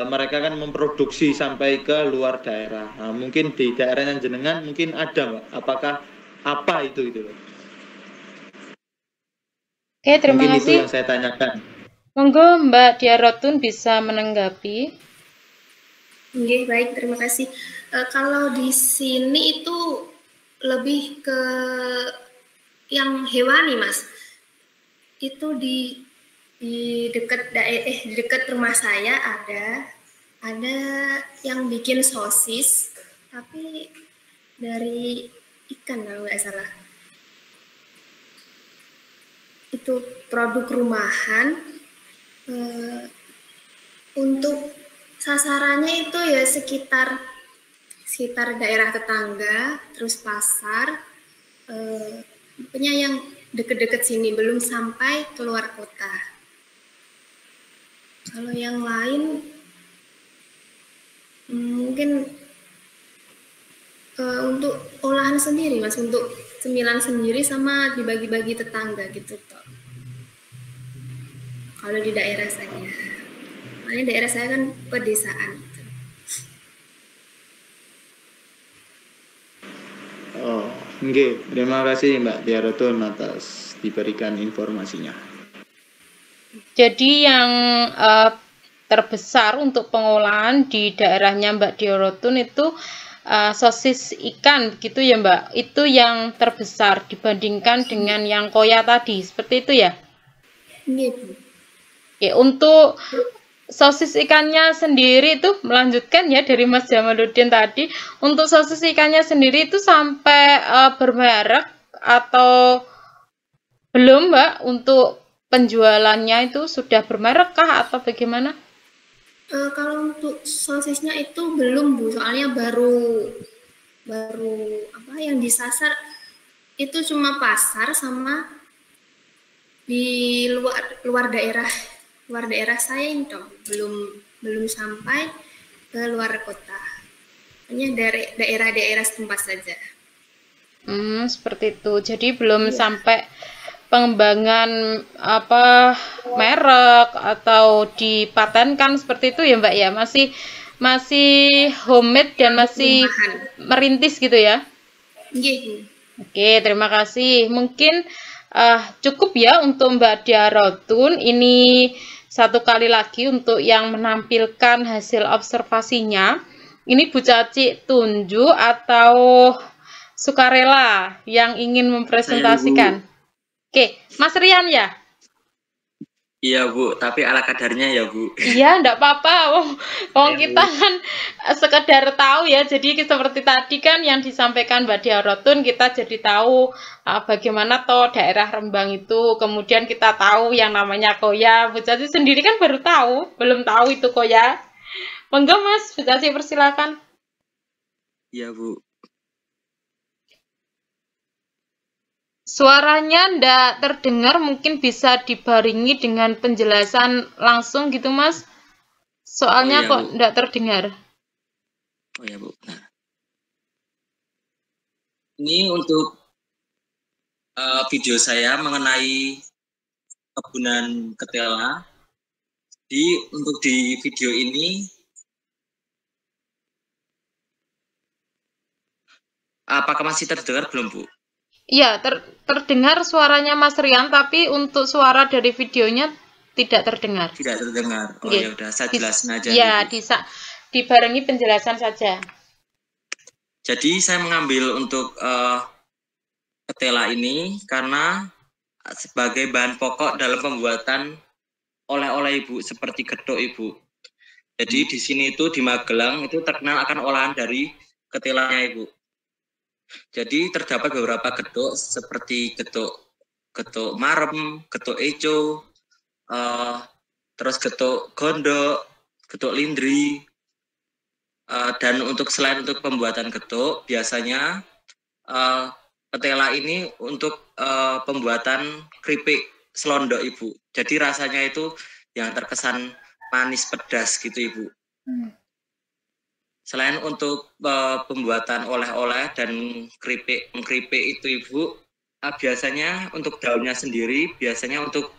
mereka kan memproduksi sampai ke luar daerah. Nah, mungkin di daerahnya jenengan mungkin ada Mbak, apakah apa itu gitu? Oke, terima mungkin kasih. Itu yang saya tanyakan. Monggo Mbak Diarotun bisa menanggapi. Oke, baik, terima kasih. Kalau di sini itu lebih ke yang hewani, Mas. Itu di dekat rumah saya ada yang bikin sosis, tapi dari ikan kalau nggak salah. Itu produk rumahan. Untuk sasarannya itu ya sekitar daerah tetangga, terus pasar, pokoknya yang deket-deket sini, belum sampai keluar kota. Kalau yang lain mungkin untuk olahan sendiri Mas, untuk cemilan sendiri sama dibagi-bagi tetangga gitu toh. Kalau di daerah saya, makanya daerah saya kan pedesaan. Oh, oke. Terima kasih Mbak Diarotun atas diberikan informasinya. Jadi yang terbesar untuk pengolahan di daerahnya Mbak Diarotun itu sosis ikan, gitu ya Mbak? Itu yang terbesar dibandingkan dengan yang koya tadi, seperti itu ya? Gitu. Oke, untuk sosis ikannya sendiri itu melanjutkan ya dari Mas Jamaluddin tadi. Untuk sosis ikannya sendiri itu sampai bermerek atau belum Mbak? Untuk penjualannya itu sudah bermerek kah atau bagaimana? Kalau untuk sosisnya itu belum Bu, soalnya baru yang disasar itu cuma pasar sama di luar daerah saya itu belum sampai ke luar kota, hanya dari daerah-daerah setempat saja. Seperti itu. Jadi belum sampai pengembangan merek atau dipatenkan seperti itu ya Mbak ya, masih homemade dan masih merintis gitu ya. Oke, terima kasih. Mungkin cukup ya untuk Mbak Diarotun. Ini satu kali lagi untuk yang menampilkan hasil observasinya. Ini Bu Caci tunjuk atau sukarela yang ingin mempresentasikan? Oke, Mas Rian ya? Iya Bu, tapi ala kadarnya ya Bu. Iya, enggak apa-apa. Wong Ya, kita kan sekedar tahu ya. Jadi seperti tadi kan yang disampaikan Mbak Diarotun, kita jadi tahu bagaimana toh daerah Rembang itu. Kemudian kita tahu yang namanya koya. Bu Caci sendiri kan baru tahu, belum tahu itu koya. Monggo Mas, Bu Caci persilakan. Iya Bu. Suaranya ndak terdengar, mungkin bisa dibaringi dengan penjelasan langsung gitu Mas. Soalnya iya, kok Bu. ndak terdengar. Oh ya Bu. Nah, ini untuk video saya mengenai kebunan ketela. Untuk di video ini, apakah masih terdengar belum Bu? Iya, terdengar suaranya Mas Rian, tapi untuk suara dari videonya tidak terdengar. Tidak terdengar. Oh Nggih. ya udah, saya jelasin aja. Iya, Bu. dibarengi penjelasan saja. Jadi saya mengambil untuk ketela ini karena sebagai bahan pokok dalam pembuatan oleh-oleh Ibu, seperti gedok Ibu. Jadi di sini itu di Magelang itu terkenal akan olahan dari ketelanya Ibu. Jadi terdapat beberapa gedok seperti gedok marem, gedok eco, terus gedok gondok, gedok lindri, dan selain untuk pembuatan gedok, biasanya ketela ini untuk pembuatan keripik selondok Ibu. Jadi rasanya itu yang terkesan manis pedas gitu Ibu. Selain untuk pembuatan oleh-oleh dan keripik itu Ibu, biasanya untuk daunnya sendiri biasanya untuk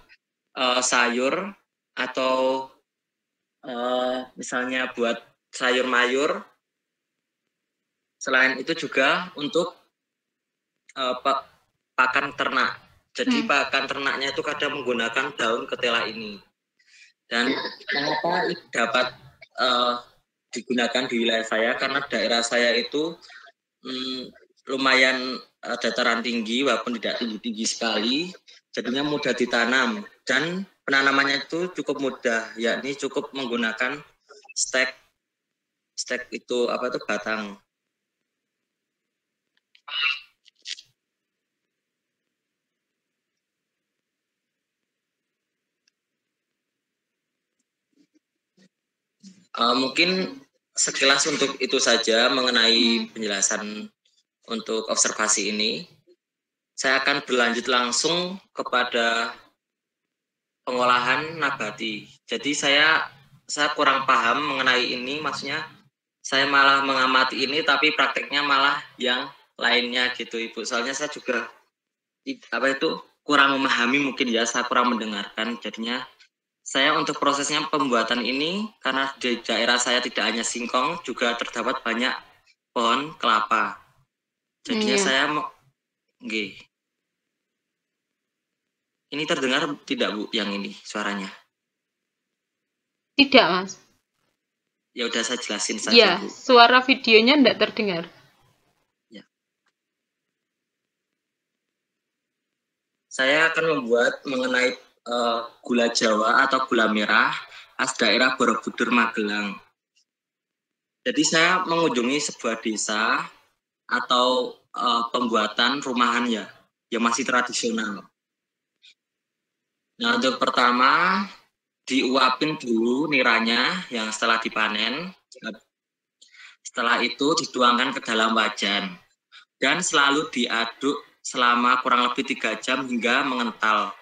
sayur atau misalnya buat sayur mayur. Selain itu juga untuk pakan ternak. Jadi pakan ternaknya itu kadang menggunakan daun ketela ini. Dan kenapa ini dapat digunakan di wilayah saya, karena daerah saya itu lumayan dataran tinggi walaupun tidak tinggi-tinggi sekali, jadinya mudah ditanam dan penanamannya itu cukup mudah, yakni cukup menggunakan stek itu apa itu batang. Mungkin sekilas untuk itu saja mengenai penjelasan untuk observasi ini. Saya akan berlanjut langsung kepada pengolahan nabati. Jadi saya kurang paham mengenai ini, maksudnya saya malah mengamati ini tapi prakteknya malah yang lainnya gitu Ibu. Soalnya saya juga kurang memahami, mungkin ya saya kurang mendengarkan, jadinya saya untuk prosesnya pembuatan ini, karena di daerah saya tidak hanya singkong, juga terdapat banyak pohon kelapa. Jadinya saya nggih. Ini terdengar tidak Bu yang ini suaranya? Tidak Mas. Ya udah saya jelasin saja Ya, Bu. suara videonya tidak terdengar. Ya. Saya akan membuat mengenai gula Jawa atau gula merah khas daerah Borobudur Magelang. Jadi saya mengunjungi sebuah desa atau pembuatan rumahan ya, yang masih tradisional. Nah, untuk pertama diuapin dulu niranya yang setelah dipanen. Setelah itu dituangkan ke dalam wajan dan selalu diaduk selama kurang lebih 3 jam hingga mengental.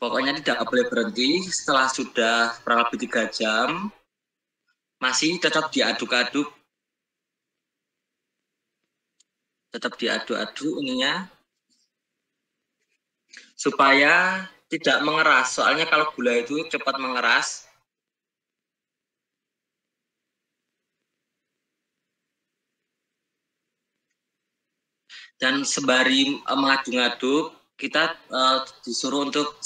Pokoknya tidak boleh berhenti. Setelah sudah kurang lebih 3 jam, masih tetap diaduk-aduk. Tetap diaduk-aduk ininya. Supaya tidak mengeras. Soalnya kalau gula itu cepat mengeras. Dan sembari mengaduk-aduk, kita disuruh untuk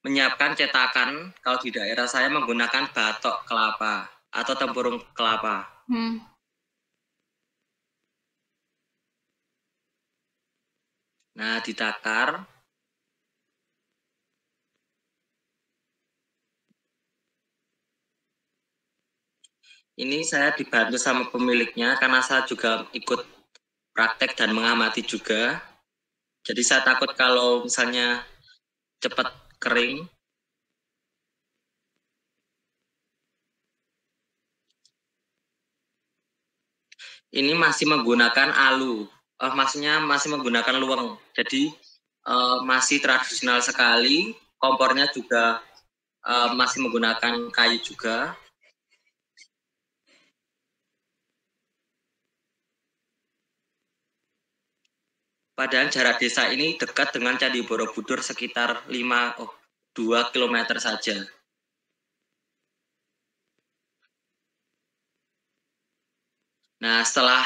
menyiapkan cetakan. Kalau di daerah saya menggunakan batok kelapa atau tempurung kelapa. Nah, ditakar. Ini saya dibantu sama pemiliknya karena saya juga ikut praktek dan mengamati juga. Jadi saya takut kalau misalnya cepat kering. Ini masih menggunakan alu. Maksudnya masih menggunakan luweng. Jadi masih tradisional sekali. Kompornya juga masih menggunakan kayu juga. Padahal jarak desa ini dekat dengan Candi Borobudur sekitar 2 km saja. Nah, setelah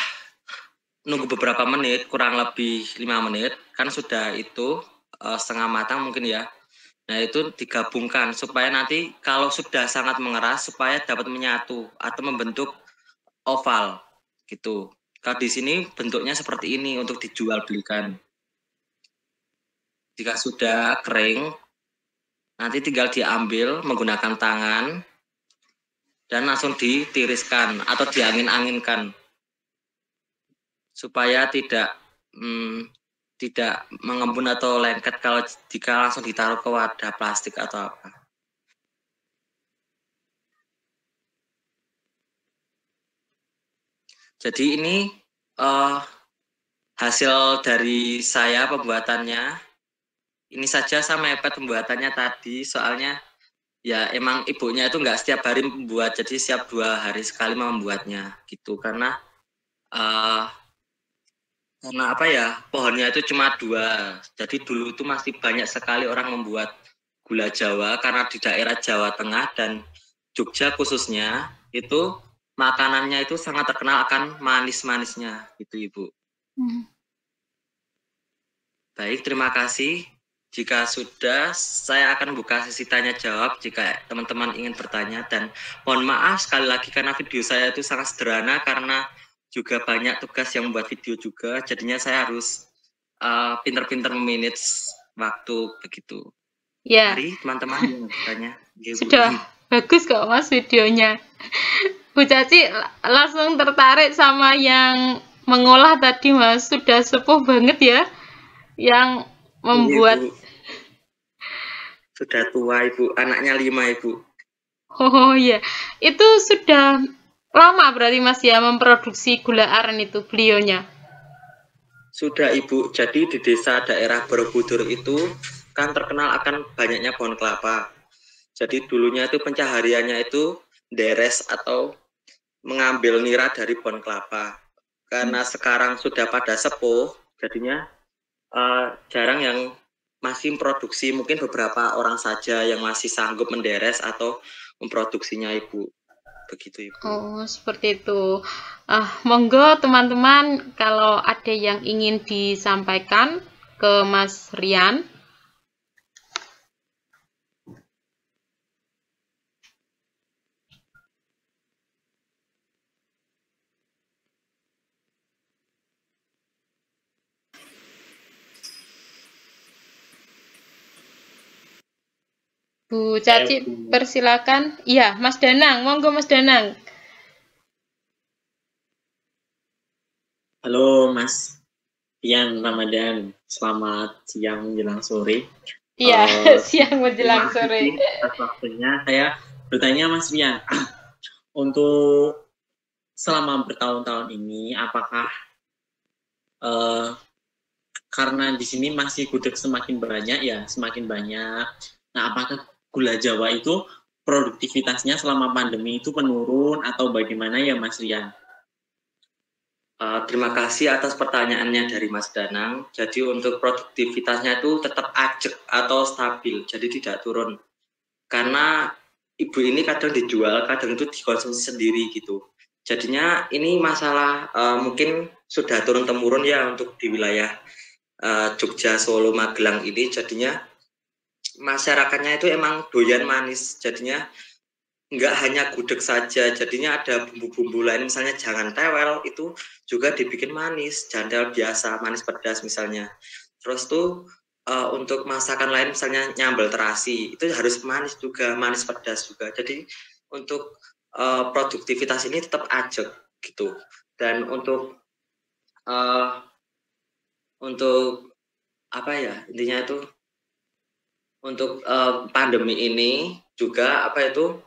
nunggu beberapa menit, kurang lebih 5 menit, kan sudah itu setengah matang mungkin ya. Nah, itu digabungkan supaya nanti kalau sudah sangat mengeras supaya dapat menyatu atau membentuk oval gitu. Kalau di sini bentuknya seperti ini untuk dijual belikan. Jika sudah kering, nanti tinggal diambil menggunakan tangan dan langsung ditiriskan atau diangin-anginkan supaya tidak mengembun atau lengket kalau jika langsung ditaruh ke wadah plastik atau apa. Jadi ini hasil dari saya pembuatannya. Ini saja saya mepet pembuatannya tadi, soalnya ya emang ibunya itu nggak setiap hari membuat, jadi setiap 2 hari sekali membuatnya gitu. Karena apa ya, pohonnya itu cuma 2. Jadi dulu itu masih banyak sekali orang membuat gula Jawa karena di daerah Jawa Tengah dan Jogja khususnya itu makanannya itu sangat terkenal akan manis-manisnya gitu Ibu. Baik, terima kasih. Jika sudah, saya akan buka sesi tanya jawab jika teman-teman ingin bertanya, dan mohon maaf sekali lagi karena video saya itu sangat sederhana karena juga banyak tugas yang membuat video juga, jadinya saya harus pinter-pinter memanage waktu begitu. Ya. Mari teman-teman yang bertanya. Sudah bagus kok Mas videonya. Bu Caci langsung tertarik sama yang mengolah tadi Mas, sudah sepuh banget ya yang membuat. Ibu. Sudah tua Ibu, anaknya 5 Ibu. Oh iya, itu sudah lama berarti Mas ya memproduksi gula aren itu beliaunya? Sudah Ibu, jadi di desa daerah Borobudur itu kan terkenal akan banyaknya pohon kelapa. Jadi dulunya itu pencahariannya itu deres atau mengambil nira dari pohon kelapa. Karena sekarang sudah pada sepuh, jadinya jarang yang masih memproduksi, mungkin beberapa orang saja yang masih sanggup menderes atau memproduksinya Ibu. Begitu Ibu. Oh, seperti itu. Monggo teman-teman kalau ada yang ingin disampaikan ke Mas Rian. Bu Caci, persilakan. Iya, Mas Danang. Monggo Mas Danang. Halo Mas Rian Ramadan. Selamat siang menjelang sore. Iya, siang menjelang sore. Atas waktunya saya bertanya Mas Rian, untuk selama bertahun-tahun ini apakah karena di sini masih gudeg semakin banyak ya, semakin banyak. Nah, apakah gula Jawa itu produktivitasnya selama pandemi itu menurun atau bagaimana ya Mas Rian? Terima kasih atas pertanyaannya dari Mas Danang. Jadi untuk produktivitasnya itu tetap ajek atau stabil, jadi tidak turun. Karena ibu ini kadang dijual, kadang itu dikonsumsi sendiri gitu. Jadinya ini masalah mungkin sudah turun-temurun ya untuk di wilayah Jogja, Solo, Magelang ini. Jadinya masyarakatnya itu emang doyan manis, jadinya nggak hanya gudeg saja, jadinya ada bumbu-bumbu lain, misalnya jangan tewel itu juga dibikin manis, jandel biasa, manis pedas misalnya. Terus tuh untuk masakan lain misalnya nyambal terasi itu harus manis juga, manis pedas juga. Jadi untuk produktivitas ini tetap ajak gitu. Dan untuk apa ya, intinya itu untuk pandemi ini juga apa itu,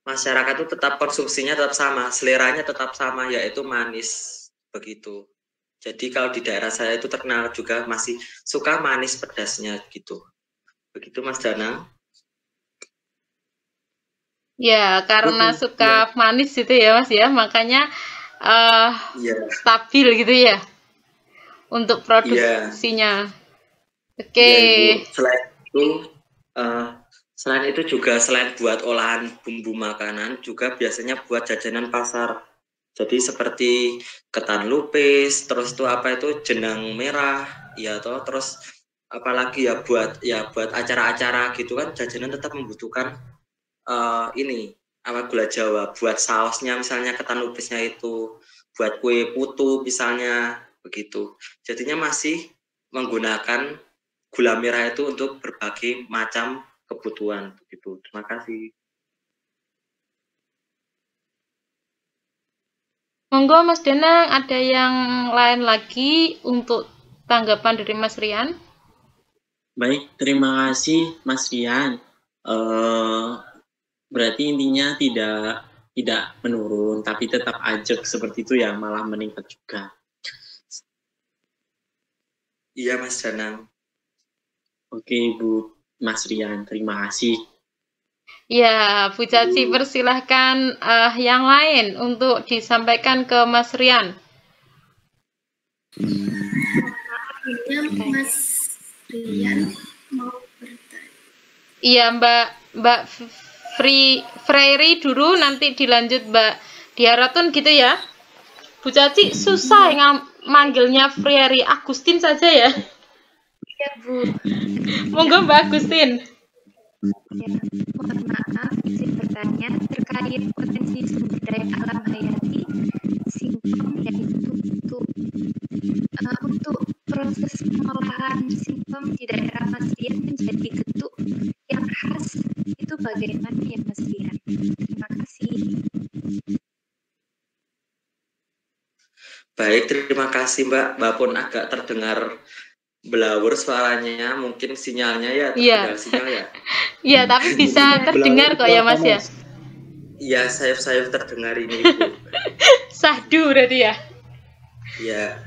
masyarakat itu tetap konsumsinya tetap sama, seleranya tetap sama, yaitu manis begitu. Jadi kalau di daerah saya itu terkenal juga masih suka manis pedasnya gitu. Begitu Mas Danang. Ya, karena suka manis itu ya Mas ya, makanya stabil gitu ya untuk produksinya. Oke. Ya, selain itu juga selain buat olahan bumbu makanan juga biasanya buat jajanan pasar. Jadi seperti ketan lupis, terus tuh apa itu jenang merah, ya toh, terus apalagi ya buat acara-acara gitu kan jajanan tetap membutuhkan ini apa gula Jawa buat sausnya, misalnya ketan lupisnya itu, buat kue putu misalnya begitu. Jadinya masih menggunakan gula merah itu untuk berbagai macam kebutuhan begitu. Terima kasih. Monggo Mas Danang, ada yang lain lagi untuk tanggapan dari Mas Rian? Baik, terima kasih Mas Rian. Berarti intinya tidak menurun, tapi tetap ajak seperti itu ya, malah meningkat juga. Iya Mas Danang. Oke Bu Mas Rian, terima kasih. Ya, Bu Caci persilahkan yang lain untuk disampaikan ke Mas Rian. Mas Rian mau bertanya. Iya Mbak Freiri dulu, nanti dilanjut Mbak Diaratun gitu ya. Bu Caci susah manggilnya Freiri, Agustin saja ya. Iya Bu. Monggo Mbak Agustin. Ya, mohon maaf izin bertanya terkait potensi sumber daya alam hayati singkong, yaitu untuk proses pengolahan singkong di daerah Mas Rian menjadi getuk yang khas itu bagaimana ya Mas Rian? Terima kasih. Baik, terima kasih Mbak pun agak terdengar belawur suaranya, mungkin sinyalnya ya, tertinggal sinyal ya. Iya, tapi bisa terdengar kok ya Mas ya. Iya, sayup-sayup terdengar ini Bu. Sahdu berarti ya. Iya.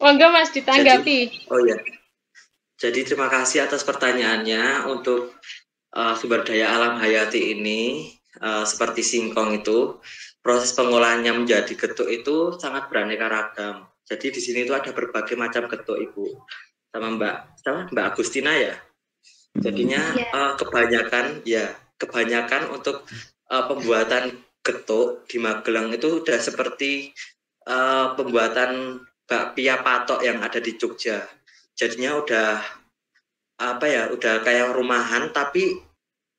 Monggo Mas ditanggapi. Jadi terima kasih atas pertanyaannya. Untuk sumber daya alam hayati ini seperti singkong itu, proses pengolahannya menjadi getuk itu sangat beraneka ragam. Jadi di sini itu ada berbagai macam getuk Ibu, sama Mbak Agustina ya. Jadinya kebanyakan untuk pembuatan getuk di Magelang itu udah seperti pembuatan bakpia patok yang ada di Jogja. Jadinya udah kayak rumahan, tapi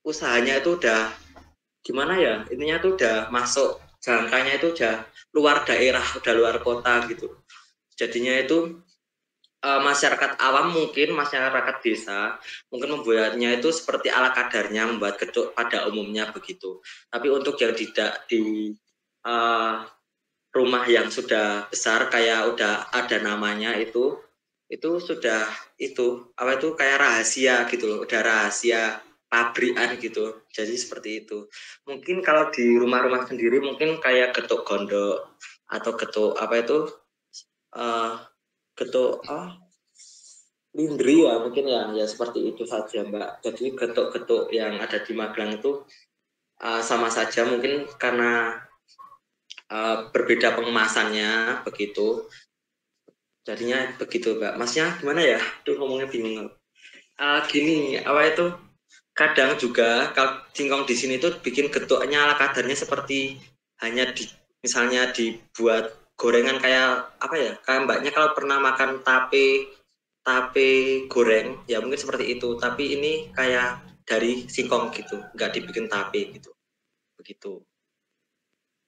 usahanya itu udah gimana ya, intinya tuh udah masuk jangkanya itu udah luar daerah, udah luar kota gitu. Jadinya itu masyarakat awam, mungkin masyarakat desa mungkin membuatnya itu seperti ala kadarnya, membuat getuk pada umumnya begitu. Tapi untuk yang tidak di rumah yang sudah besar, kayak udah ada namanya itu sudah kayak rahasia gitu, udah rahasia pabrikan gitu. Jadi seperti itu. Mungkin kalau di rumah-rumah sendiri mungkin kayak getuk gondok atau getuk getuk lindri ya, mungkin ya seperti itu saja Mbak. Jadi getuk-getuk yang ada di Magelang itu sama saja, mungkin karena berbeda pengemasannya begitu. Jadinya begitu Mbak. Masnya gimana ya? Ngomongnya bingung. Gini, kadang juga kalau singkong di sini tuh bikin getuknya ala kadarnya seperti hanya misalnya dibuat gorengan kayak kayak Mbaknya kalau pernah makan tape goreng ya, mungkin seperti itu. Tapi ini kayak dari singkong gitu, nggak dibikin tape gitu. Begitu.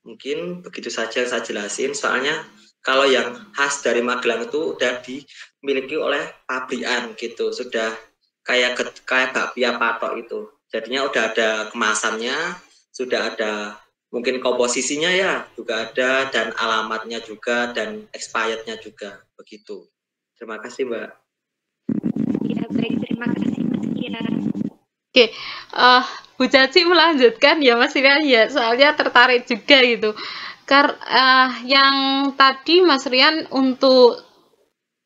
Mungkin begitu saja yang saya jelasin, soalnya Kalau yang khas dari Magelang itu udah dimiliki oleh pabrikan gitu, sudah kayak bakpia patok itu. Jadinya udah ada kemasannya, sudah ada mungkin komposisinya ya juga ada, dan alamatnya juga, dan expirednya juga begitu. Terima kasih Mbak. Ya, baik, terima kasih Mas Kian. Oke, Bu Caci melanjutkan ya Mas Rian ya, soalnya tertarik juga gitu. Yang tadi Mas Rian untuk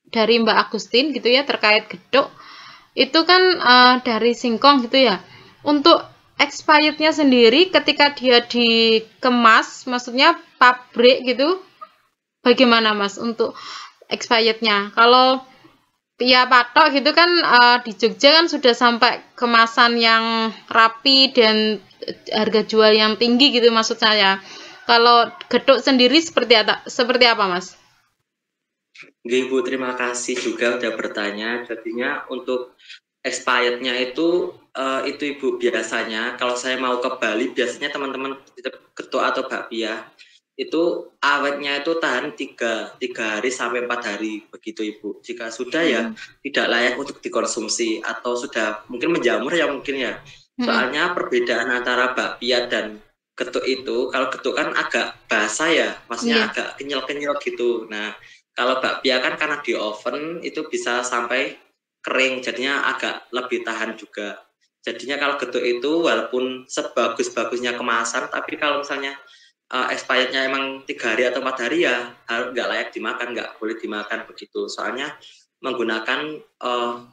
dari Mbak Agustin gitu ya terkait gedok, itu kan dari singkong gitu ya. Untuk expirednya sendiri ketika dia dikemas, maksudnya pabrik gitu, bagaimana Mas untuk expirednya? Kalau ya patok gitu kan di Jogja kan sudah sampai kemasan yang rapi dan harga jual yang tinggi gitu maksud saya. Kalau gedok sendiri seperti apa Mas? Ibu, terima kasih juga udah bertanya. Jadinya untuk expirednya itu Ibu, biasanya kalau saya mau ke Bali, biasanya teman-teman gedok atau bakpia itu awetnya itu tahan 3 hari sampai 4 hari begitu Ibu. Jika sudah ya tidak layak untuk dikonsumsi, atau sudah mungkin menjamur ya mungkin ya. Soalnya perbedaan antara bakpia dan gedok itu, kalau gedok kan agak basah ya, maksudnya agak kenyal-kenyal gitu. Nah, kalau bakpia kan karena di oven itu bisa sampai kering, jadinya agak lebih tahan juga. Jadinya kalau gedok itu walaupun sebagus-bagusnya kemasan, tapi kalau misalnya expirednya emang 3 hari atau 4 hari ya nggak layak dimakan, nggak boleh dimakan begitu. Soalnya menggunakan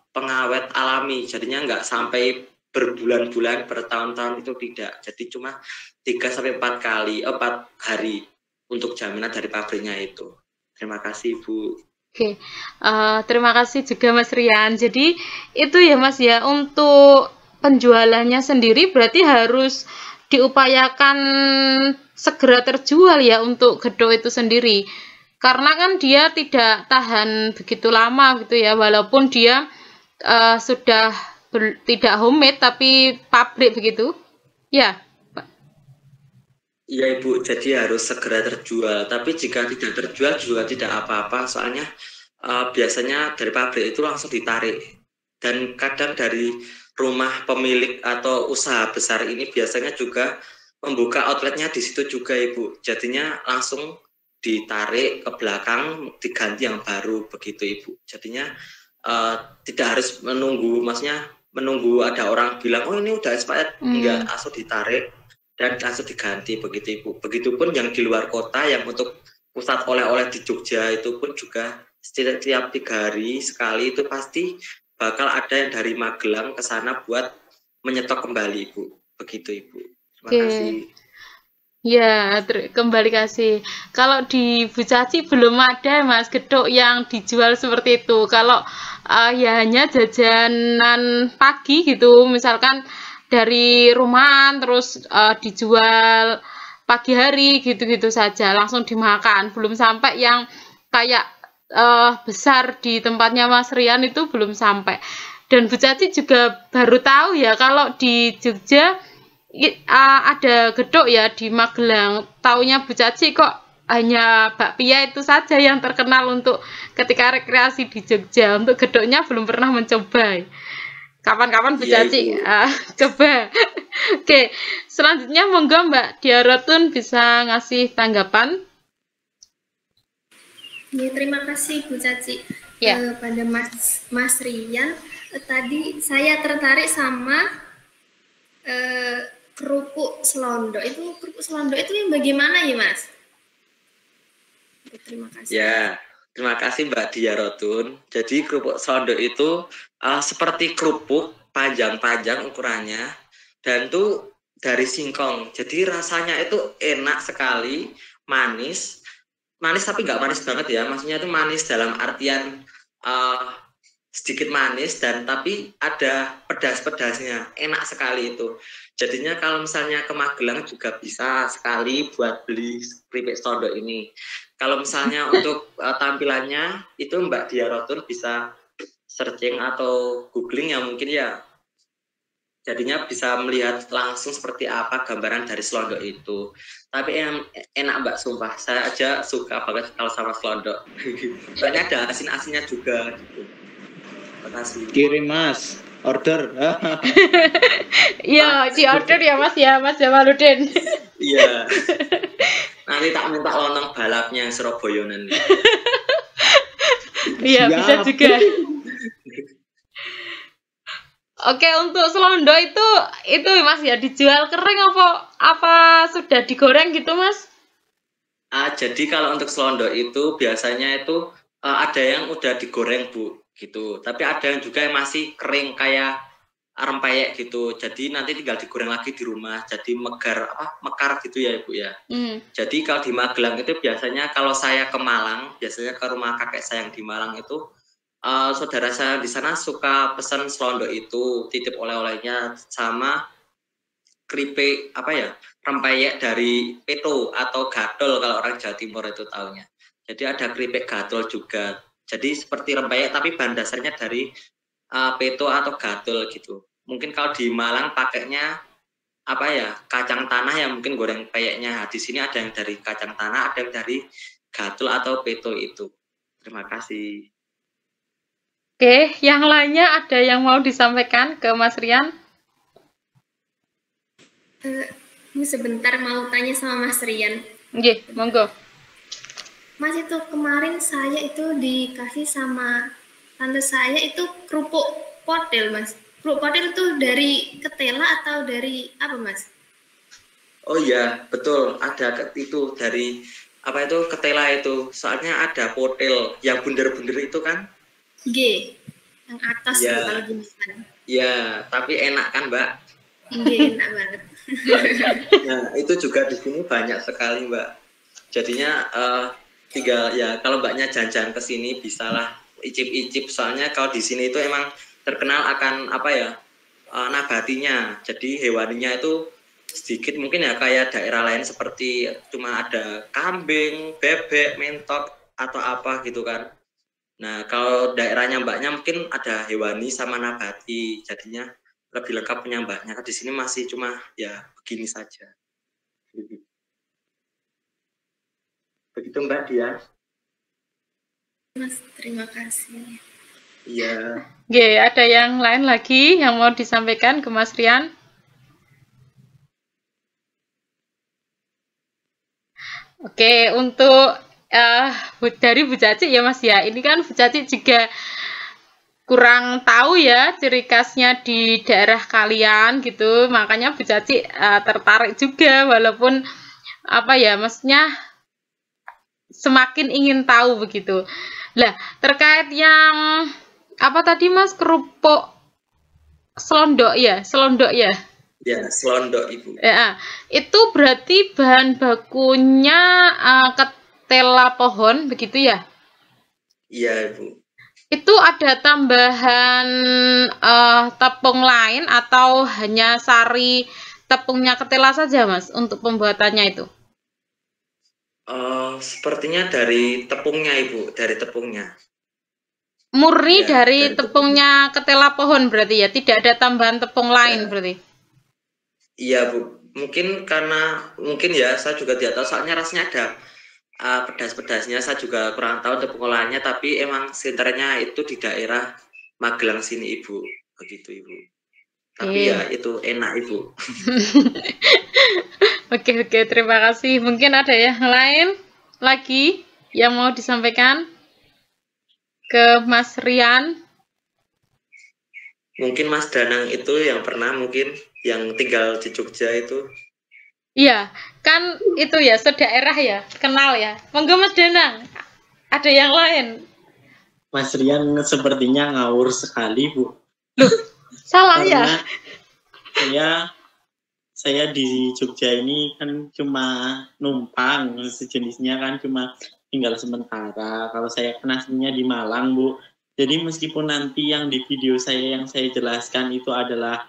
pengawet alami, jadinya nggak sampai berbulan-bulan, bertahun-tahun itu tidak. Jadi cuma 3-4 hari untuk jaminan dari pabriknya itu. Terima kasih Bu. Oke, terima kasih juga Mas Rian. Jadi itu ya Mas ya, untuk penjualannya sendiri berarti harus diupayakan segera terjual ya untuk gedok itu sendiri, karena kan dia tidak tahan begitu lama gitu ya, walaupun dia sudah tidak homemade tapi pabrik begitu ya Pak. Iya Ibu, jadi harus segera terjual, tapi jika tidak terjual juga tidak apa-apa, soalnya biasanya dari pabrik itu langsung ditarik, dan kadang dari rumah pemilik atau usaha besar ini biasanya juga membuka outletnya di situ juga Ibu, jadinya langsung ditarik ke belakang, diganti yang baru begitu Ibu. Jadinya tidak harus menunggu, maksudnya menunggu ada orang bilang oh ini udah expired, enggak, langsung ditarik dan langsung diganti begitu Ibu. Begitupun yang di luar kota, yang untuk pusat oleh-oleh di Jogja itu pun juga setiap 3 hari sekali itu pasti bakal ada yang dari Magelang ke sana buat menyetok kembali Ibu. Begitu Ibu. Terima kasih. Ya, kembali kasih. Kalau di Bu Caci belum ada Mas gedok yang dijual seperti itu. Kalau ya hanya jajanan pagi gitu, misalkan dari rumahan terus dijual pagi hari gitu-gitu saja, langsung dimakan. Belum sampai yang kayak besar di tempatnya Mas Rian itu belum sampai. Dan Bu Caci juga baru tahu ya kalau di Jogja ada gedok ya di Magelang. Taunya Bu Caci kok hanya bakpia itu saja yang terkenal untuk ketika rekreasi di Jogja. Untuk gedoknya belum pernah mencoba. Kapan-kapan Bu Caci coba. Oke, selanjutnya monggo Mbak Diarotun bisa ngasih tanggapan. Ya, terima kasih Bu Caci pada Mas Rian. Tadi saya tertarik sama kerupuk selondok. Kerupuk selondok itu yang bagaimana ya Mas? Terima kasih. Ya, terima kasih Mbak Diarotun. Jadi kerupuk selondok itu seperti kerupuk panjang-panjang ukurannya, dan itu dari singkong. Jadi rasanya itu enak sekali, manis tapi nggak manis banget ya. Maksudnya itu manis dalam artian sedikit manis, dan tapi ada pedas-pedasnya, enak sekali itu. Jadinya kalau misalnya ke Magelang juga bisa sekali buat beli keripik selondok ini. Kalau misalnya untuk tampilannya itu Mbak Diarotun bisa searching atau googling ya mungkin ya. Jadinya bisa melihat langsung seperti apa gambaran dari selondok itu. Tapi enak Mbak, sumpah. Saya aja suka banget kalau sama selondok. Soalnya ada asin-asinnya juga. Gitu. Terima kasih. Kirim Mas, order. Iya, di order ya Mas Jamaludin. Iya. Nanti tak minta lontong balapnya yang Surabaya nanti. Iya, bisa juga. Oke, untuk selondok itu Mas ya dijual kering apa sudah digoreng gitu Mas? Jadi kalau untuk selondok itu biasanya itu ada yang udah digoreng Bu gitu. Tapi ada yang juga yang masih kering kayak rempeyek gitu. Jadi nanti tinggal digoreng lagi di rumah. Jadi mekar gitu ya Ibu ya. Jadi kalau di Magelang itu biasanya kalau saya ke Malang, biasanya ke rumah kakek saya yang di Malang itu saudara saya di sana suka pesan selondok itu, titip oleh-olehnya sama keripik rempeyek dari peto atau gadol kalau orang Jawa Timur itu taunya. Jadi ada keripik gadol juga. Jadi seperti rempeyek tapi bahan dasarnya dari peto atau gadol gitu. Mungkin kalau di Malang pakainya kacang tanah yang mungkin goreng peyeknya. Di sini ada yang dari kacang tanah, ada yang dari gadol atau peto itu. Terima kasih. Oke, yang lainnya ada yang mau disampaikan ke Mas Rian? Sebentar mau tanya sama Mas Rian. Nggih, monggo. Mas, itu kemarin saya itu dikasih sama tante saya itu kerupuk potel Mas. Kerupuk potel itu dari ketela atau dari apa Mas? Oh iya, betul. Ada itu dari ketela itu. Soalnya ada potel yang bunder-bunder itu kan. G, yang atas ya, kalau gimana? Ya, tapi enak kan Mbak? G, enak banget. Nah, itu juga di sini banyak sekali Mbak. Jadinya tinggal ya kalau Mbaknya jalan-jalan ke sini bisalah icip-icip. Soalnya kalau di sini itu emang terkenal akan nabatinya. Jadi hewaninya itu sedikit mungkin ya kayak daerah lain seperti cuma ada kambing, bebek, mentok atau apa gitu kan. Nah, kalau daerahnya Mbaknya mungkin ada hewani sama nabati, jadinya lebih lengkap punya Mbaknya. Di sini masih cuma ya begini saja. Begitu Mbak Dia. Mas, terima kasih. Iya. Oke, ada yang lain lagi yang mau disampaikan ke Mas Rian? Oke, untuk dari Bu Caci ya Mas ya, ini kan Bu Caci juga kurang tahu ya ciri khasnya di daerah kalian gitu, makanya Bu Caci tertarik juga walaupun maksudnya semakin ingin tahu begitu. Lah, terkait yang tadi Mas, kerupuk selondok ya? Ya, selondok Ibu. Ya, itu berarti bahan bakunya ketela pohon begitu ya? Iya Ibu. Itu ada tambahan tepung lain atau hanya sari tepungnya ketela saja Mas untuk pembuatannya itu? Sepertinya dari tepungnya Ibu, dari tepungnya. Murni ya, dari tepungnya ketela pohon berarti ya, tidak ada tambahan tepung lain berarti? Iya Bu, mungkin ya saya juga tidak tahu, soalnya rasanya ada pedas-pedasnya, saya juga kurang tahu untuk pengolahannya, tapi emang senternya itu di daerah Magelang sini Ibu, begitu Ibu. Tapi ya itu enak Ibu. Oke, terima kasih. Mungkin ada yang lain lagi yang mau disampaikan ke Mas Rian? Mungkin Mas Danang itu yang pernah mungkin yang tinggal di Jogja itu. Iya, kan itu ya sedaerah ya, kenal ya. Monggo Mas Danang, ada yang lain? Mas Rian sepertinya ngawur sekali Bu. Loh, salah ya? Saya di Jogja ini kan cuma numpang, sejenisnya kan cuma tinggal sementara. Kalau saya kan aslinya di Malang Bu. Jadi meskipun nanti yang di video yang saya jelaskan itu adalah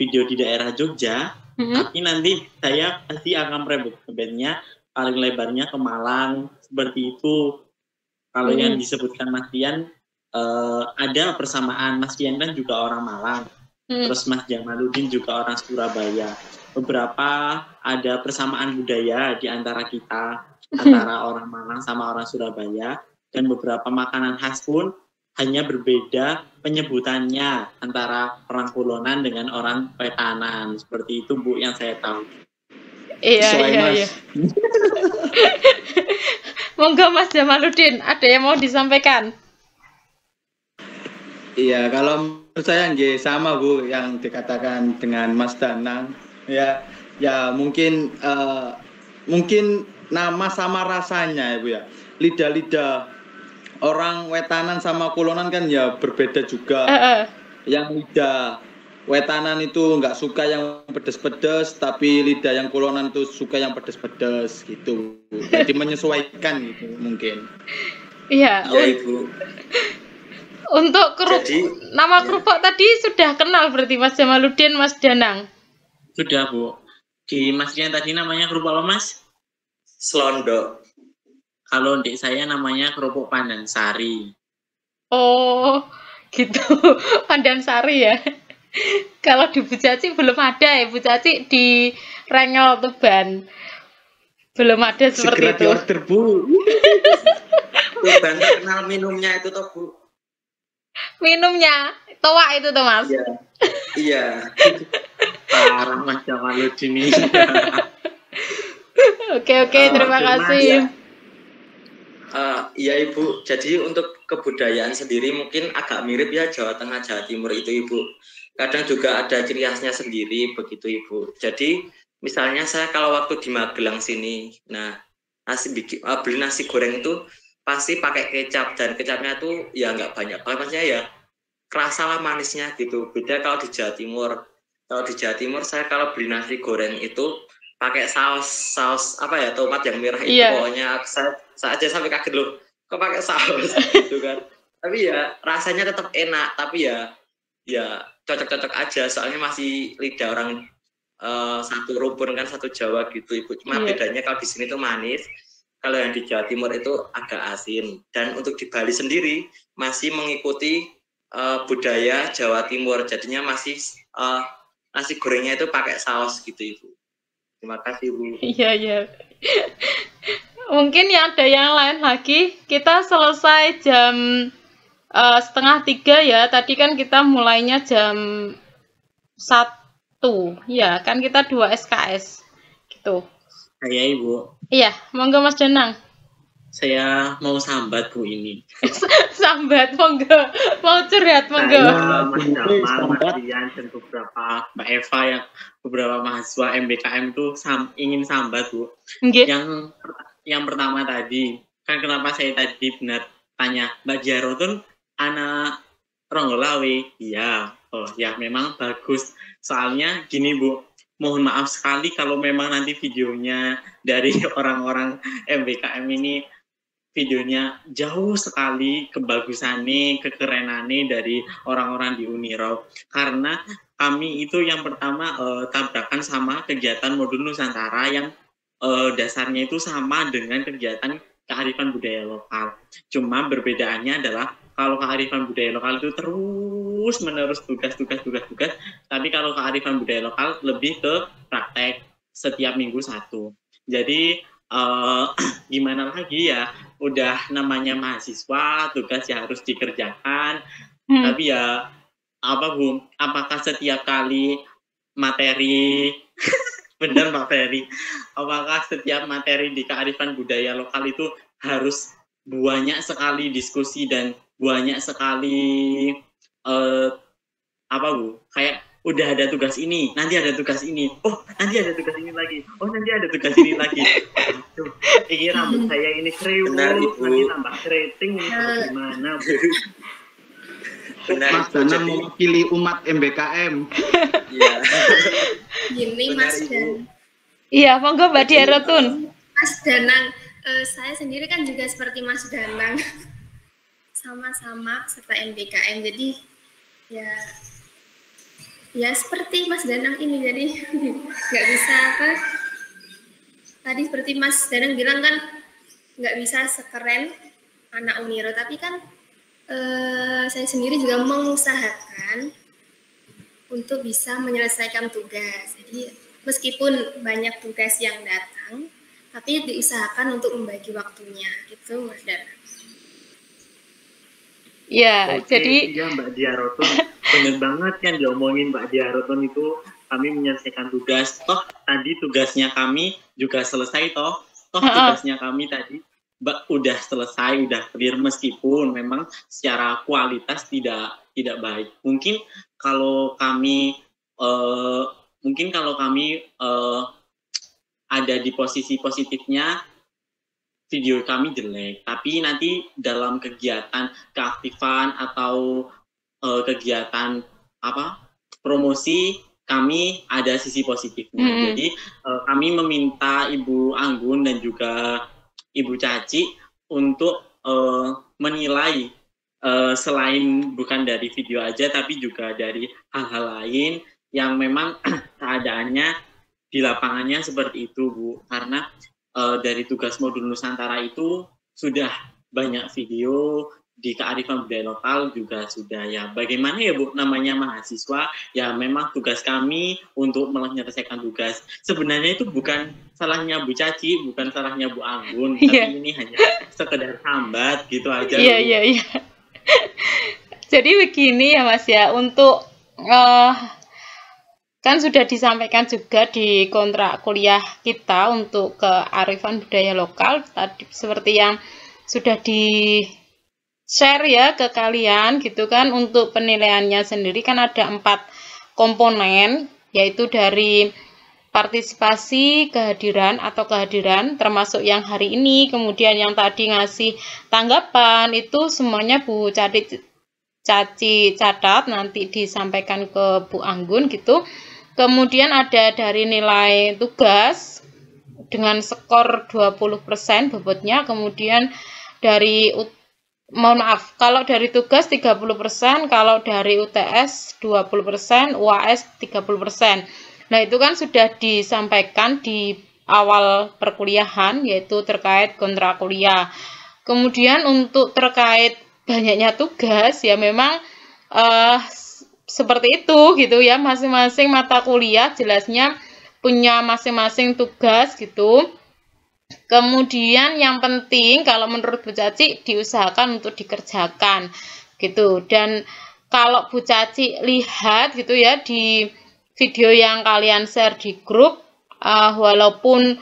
video di daerah Jogja, tapi nanti saya pasti akan merebutnya paling lebarnya ke Malang, seperti itu. Kalau yang disebutkan Mas Rian, ada persamaan. Mas Rian kan juga orang Malang. Terus Mas Jamaluddin juga orang Surabaya. Beberapa ada persamaan budaya di antara kita, antara orang Malang sama orang Surabaya. Dan beberapa makanan khas pun hanya berbeda penyebutannya antara orang Kulonan dengan orang Wetanan. Seperti itu Bu yang saya tahu. Iya. Monggo Mas Jamaluddin, ada yang mau disampaikan? Iya, kalau menurut saya nggih sama Bu yang dikatakan dengan Mas Danang. Ya mungkin nama sama rasanya ya Bu ya. Lidah-lidah orang Wetanan sama Kulonan kan ya berbeda juga. Yang lidah Wetanan itu nggak suka yang pedes-pedes, tapi lidah yang Kulonan itu suka yang pedes-pedes gitu. Jadi menyesuaikan gitu mungkin. Iya, Ibu. Untuk nama kerupuk tadi sudah kenal berarti Mas Jamaluddin, Mas Danang? Sudah Bu. Di masnya tadi namanya kerupuk apa Mas? Slondok. Kalau di saya namanya kerupuk Pandan Sari. Oh, gitu. Pandan Sari ya. Kalau di Bu Caci belum ada ya, Bu Caci di Rengel Tuban. Belum ada seperti segera itu. Segera diorder Bu. Tuban terkenal minumnya itu toh Bu. Minumnya toa itu tuh Mas. Iya. Parah Mas Jamaluddin ini. Oke, terima kasih. Iya Ibu, jadi untuk kebudayaan sendiri mungkin agak mirip ya Jawa Tengah, Jawa Timur itu Ibu. Kadang juga ada ciri khasnya sendiri begitu Ibu. Jadi misalnya saya kalau waktu di Magelang sini, nah beli nasi goreng itu pasti pakai kecap, dan kecapnya tuh ya nggak banyak banget, maksudnya ya kerasa lah manisnya gitu. Beda kalau di Jawa Timur. Kalau di Jawa Timur saya kalau beli nasi goreng itu pakai saus apa ya, tomat yang merah itu. Pokoknya saya aja sampai kaget loh, kok pakai saus gitu kan. Tapi ya rasanya tetap enak, tapi ya cocok-cocok aja, soalnya masih lidah orang satu rumpun kan, satu Jawa gitu Ibu. Cuma bedanya kalau di sini tuh manis, kalau yang di Jawa Timur itu agak asin. Dan untuk di Bali sendiri masih mengikuti budaya Jawa Timur, jadinya masih nasi gorengnya itu pakai saus gitu Ibu. Terima kasih Bu. Iya. Mungkin ya ada yang lain lagi. Kita selesai jam 2:30 ya. Tadi kan kita mulainya jam 1. Ya, kan kita 2 SKS gitu. Saya Ibu. Iya, monggo Mas Danang. Saya mau sambat Bu ini. Sambat, monggo. Mau curhat, monggo. Saya, Mas Jamal, Mas Dian, dan beberapa Mbak Eva yang beberapa mahasiswa MBKM itu ingin sambat Bu. Yang pertama tadi, kan kenapa saya tadi benar tanya, Mbak Jarotun anak Ronggolawe? Iya, ya memang bagus. Soalnya gini Bu, mohon maaf sekali kalau memang nanti videonya dari orang-orang MBKM ini videonya jauh sekali kebagusannya, kekerenannya dari orang-orang di Unirau. Karena kami itu yang pertama tabrakan sama kegiatan modul Nusantara yang dasarnya itu sama dengan kegiatan kearifan budaya lokal. Cuma perbedaannya adalah kalau kearifan budaya lokal itu terus menerus tugas, tapi kalau kearifan budaya lokal lebih ke praktek setiap minggu 1. Jadi gimana lagi ya, udah namanya mahasiswa, tugas ya harus dikerjakan. Tapi ya apa Bu, apakah setiap kali materi benar Pak Ferry, apakah setiap materi di kearifan budaya lokal itu harus banyak sekali diskusi dan banyak sekali apa Bu, kayak udah ada tugas ini, nanti ada tugas ini, nanti ada tugas ini lagi, nanti ada tugas ini lagi. Ini rambut saya ini kriwut, nanti tambah keriting, gimana Bu? Mas Danang mewakili umat MBKM. Iya. Gini Mas Dan. Iya, monggo Mbak Diarotun. Mas Danang, saya sendiri kan juga seperti Mas Danang, sama-sama serta MBKM. Jadi ya seperti Mas Danang ini, jadi nggak bisa apa. Tadi seperti Mas Danang bilang kan nggak bisa sekeren anak Uniro, tapi kan saya sendiri juga mengusahakan untuk bisa menyelesaikan tugas. Jadi meskipun banyak tugas yang datang, tapi diusahakan untuk membagi waktunya, gitu Mas Dana. Ya, Oke, jadi iya Mbak Diaroton, bener banget kan diomongin Mbak Diaroton itu kami menyelesaikan tugas. Toh tadi tugasnya kami juga selesai toh tugasnya kami tadi udah selesai, udah clear meskipun memang secara kualitas tidak baik. Mungkin kalau kami ada di posisi positifnya, video kami jelek, tapi nanti dalam kegiatan keaktifan atau kegiatan promosi kami ada sisi positifnya. Jadi kami meminta Ibu Anggun dan juga Ibu Caci untuk menilai selain bukan dari video aja tapi juga dari hal-hal lain yang memang keadaannya di lapangannya seperti itu, Bu. Karena dari tugas modul Nusantara itu sudah banyak video, di kearifan budaya lokal juga sudah ya. Bagaimana ya Bu, namanya mahasiswa, ya memang tugas kami untuk menyelesaikan tugas. Sebenarnya itu bukan salahnya Bu Caci, bukan salahnya Bu Anggun, tapi ini hanya sekedar hambat gitu aja. Iya. Jadi begini ya Mas ya, untuk kan sudah disampaikan juga di kontrak kuliah kita untuk kearifan budaya lokal tadi, seperti yang sudah di share ya ke kalian gitu kan. Untuk penilaiannya sendiri kan ada 4 komponen, yaitu dari partisipasi, kehadiran termasuk yang hari ini, kemudian yang tadi ngasih tanggapan itu semuanya Bu Caci catat, nanti disampaikan ke Bu Anggun gitu. Kemudian ada dari nilai tugas dengan skor 20% bobotnya, kemudian dari kalau dari tugas 30%, kalau dari UTS 20%, UAS 30%. Nah, itu kan sudah disampaikan di awal perkuliahan, yaitu terkait kontrak kuliah. Kemudian untuk terkait banyaknya tugas, ya memang seperti itu gitu ya, masing-masing mata kuliah jelasnya punya masing-masing tugas gitu. Kemudian yang penting kalau menurut Bu Caci diusahakan untuk dikerjakan gitu. Dan kalau Bu Caci lihat gitu ya di video yang kalian share di grup, walaupun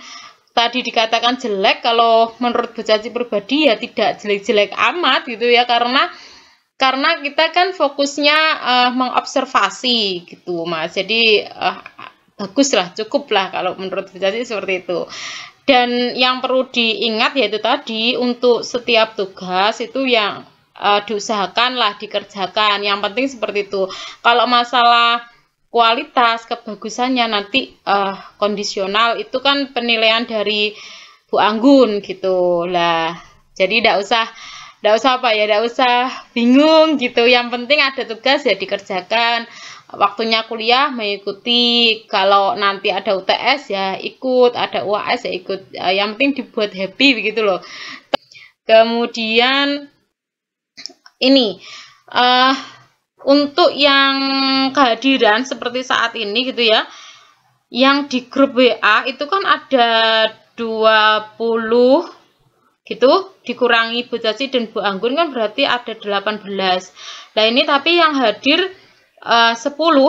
tadi dikatakan jelek, kalau menurut Bu Caci pribadi ya tidak jelek-jelek amat gitu ya, karena kita kan fokusnya mengobservasi gitu Mas. Jadi baguslah, cukuplah kalau menurut Bu Caci seperti itu. Dan yang perlu diingat yaitu tadi, untuk setiap tugas itu yang diusahakanlah dikerjakan. Yang penting seperti itu. Kalau masalah kualitas, kebagusannya nanti kondisional, itu kan penilaian dari Bu Anggun gitu lah. Jadi tidak usah bingung gitu. Yang penting ada tugas ya dikerjakan. Waktunya kuliah mengikuti, kalau nanti ada UTS ya ikut, ada UAS ya ikut, yang penting dibuat happy begitu loh. Kemudian ini untuk yang kehadiran seperti saat ini gitu ya, yang di grup WA itu kan ada 20 gitu, dikurangi Bu Caci dan Bu Anggun kan berarti ada 18. Nah ini tapi yang hadir 10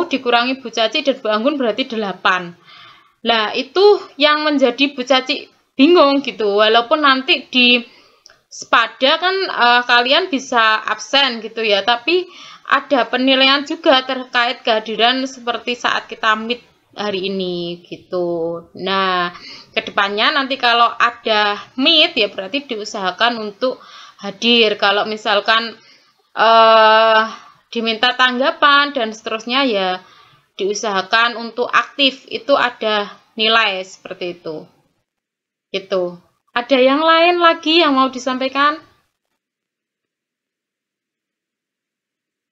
dikurangi Bu Caci dan Bu Anggun berarti 8. Nah itu yang menjadi Bu Caci bingung gitu, walaupun nanti di Spada kan kalian bisa absen gitu ya, tapi ada penilaian juga terkait kehadiran seperti saat kita meet hari ini gitu. Nah kedepannya nanti kalau ada meet ya berarti diusahakan untuk hadir. Kalau misalkan diminta tanggapan dan seterusnya ya diusahakan untuk aktif, itu ada nilai seperti itu. Gitu. Ada yang lain lagi yang mau disampaikan?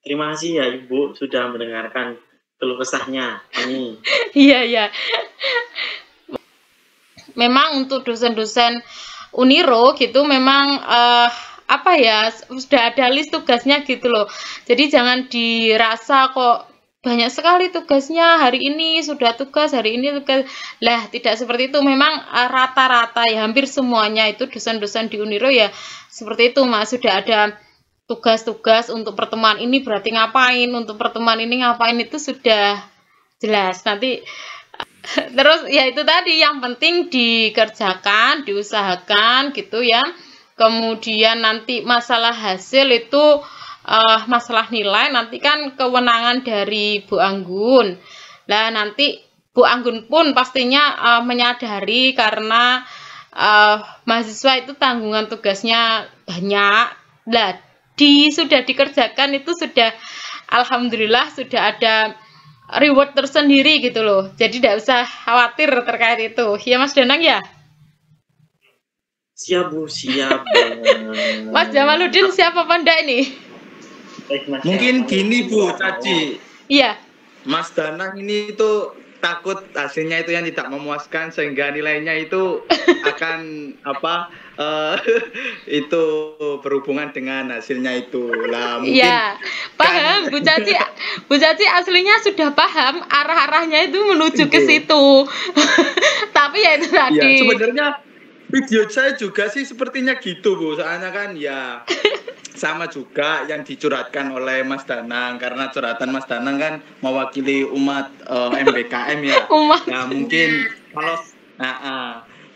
Terima kasih ya Ibu sudah mendengarkan keluh kesahnya ini. Iya. Memang untuk dosen-dosen Uniro gitu memang sudah ada list tugasnya gitu loh. Jadi jangan dirasa kok banyak sekali tugasnya, hari ini sudah tugas, hari ini tugas. Lah, tidak seperti itu. Memang rata-rata ya hampir semuanya itu dosen-dosen di Uniro ya seperti itu, Mas. Sudah ada tugas-tugas untuk pertemuan ini berarti ngapain, untuk pertemuan ini ngapain, itu sudah jelas. Nanti terus ya itu tadi yang penting dikerjakan, diusahakan gitu ya. Kemudian nanti masalah hasil itu masalah nilai nanti kan kewenangan dari Bu Anggun. Nah, nanti Bu Anggun pun pastinya menyadari karena mahasiswa itu tanggungan tugasnya banyak. Nah, sudah dikerjakan itu sudah alhamdulillah sudah ada reward tersendiri gitu loh. Jadi tidak usah khawatir terkait itu. Ya Mas Danang ya? Siap Bu, siap. Mas Jamaluddin siapa Panda ini? Mungkin gini Bu Caci. Iya. Mas Danang ini itu takut hasilnya itu yang tidak memuaskan sehingga nilainya itu akan itu berhubungan dengan hasilnya itu lah. Mungkin iya, paham Bu Caci. Bu Caci aslinya sudah paham arah-arahnya itu menuju ke situ. Tapi ya itu tadi. Ya, sebenarnya video saya juga sih sepertinya gitu Bu. Soalnya kan ya sama juga yang dicurhatkan oleh Mas Danang, karena curhatan Mas Danang kan mewakili umat MBKM ya. Nah, mungkin kalau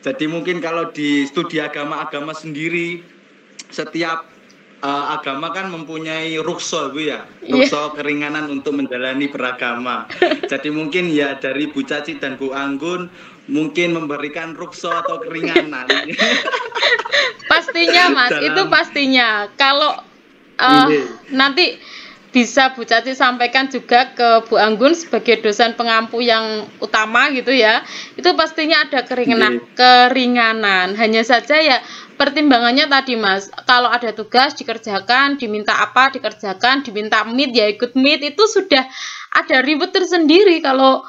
jadi mungkin kalau di studi agama-agama sendiri setiap agama kan mempunyai rukso Bu ya. Rukso keringanan untuk menjalani beragama. Jadi mungkin ya dari Bu Caci dan Bu Anggun mungkin memberikan rukso atau keringanan. Pastinya Mas, itu pastinya. Kalau nanti bisa Bu Caci sampaikan juga ke Bu Anggun sebagai dosen pengampu yang utama gitu ya. Itu pastinya ada keringanan. Hanya saja ya pertimbangannya tadi Mas, kalau ada tugas dikerjakan, diminta apa dikerjakan, diminta meet ya ikut meet, itu sudah ada ribet tersendiri kalau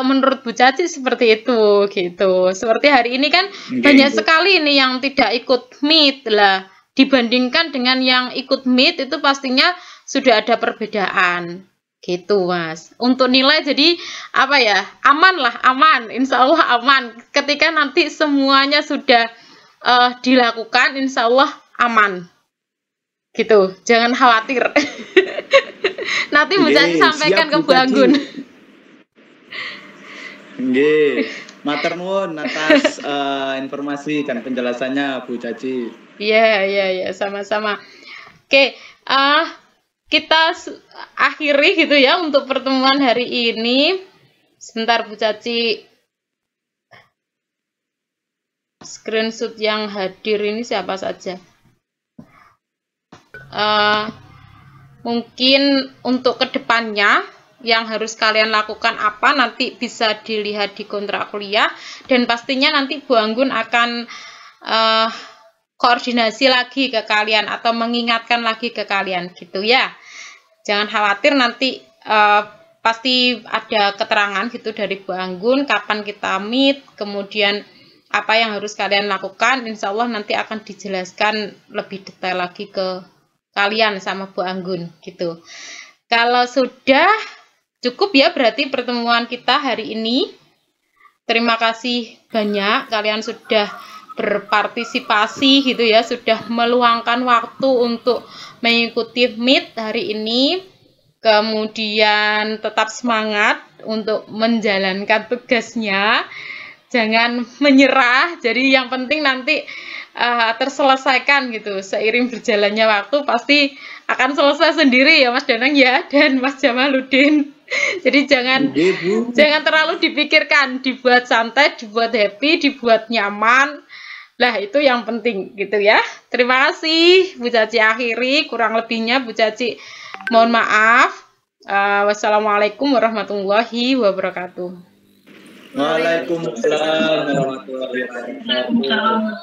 menurut Bu Caci seperti itu gitu. Seperti hari ini kan banyak sekali ini yang tidak ikut meet lah, dibandingkan dengan yang ikut meet itu pastinya sudah ada perbedaan gitu Mas. Untuk nilai jadi apa ya, aman, insya Allah aman. Ketika nanti semuanya sudah dilakukan, insya Allah aman gitu, jangan khawatir. Nanti Bu Caci sampaikan ke Bu Anggun. Nggih, matur nuwun atas informasi dan penjelasannya Bu Caci. Iya, sama-sama. Oke, kita akhiri gitu ya untuk pertemuan hari ini. Sebentar Bu Caci, screenshot yang hadir ini siapa saja. Mungkin untuk kedepannya yang harus kalian lakukan apa nanti bisa dilihat di kontrak kuliah, dan pastinya nanti Bu Anggun akan koordinasi lagi ke kalian atau mengingatkan lagi ke kalian gitu ya. Jangan khawatir, nanti pasti ada keterangan gitu dari Bu Anggun kapan kita meet, kemudian apa yang harus kalian lakukan. Insya Allah nanti akan dijelaskan lebih detail lagi ke kalian sama Bu Anggun gitu. Kalau sudah cukup ya berarti pertemuan kita hari ini. Terima kasih banyak kalian sudah berpartisipasi gitu ya, sudah meluangkan waktu untuk mengikuti meet hari ini. Kemudian tetap semangat untuk menjalankan tugasnya, jangan menyerah. Jadi yang penting nanti terselesaikan gitu. Seiring berjalannya waktu pasti akan selesai sendiri ya Mas Danang ya, dan Mas Jamaluddin. Jadi jangan terlalu dipikirkan, dibuat santai, dibuat happy, dibuat nyaman. Lah itu yang penting gitu ya. Terima kasih Bu Caci akhiri, kurang lebihnya Bu Caci mohon maaf. Wassalamualaikum warahmatullahi wabarakatuh. Waalaikumsalam warahmatullahi wabarakatuh.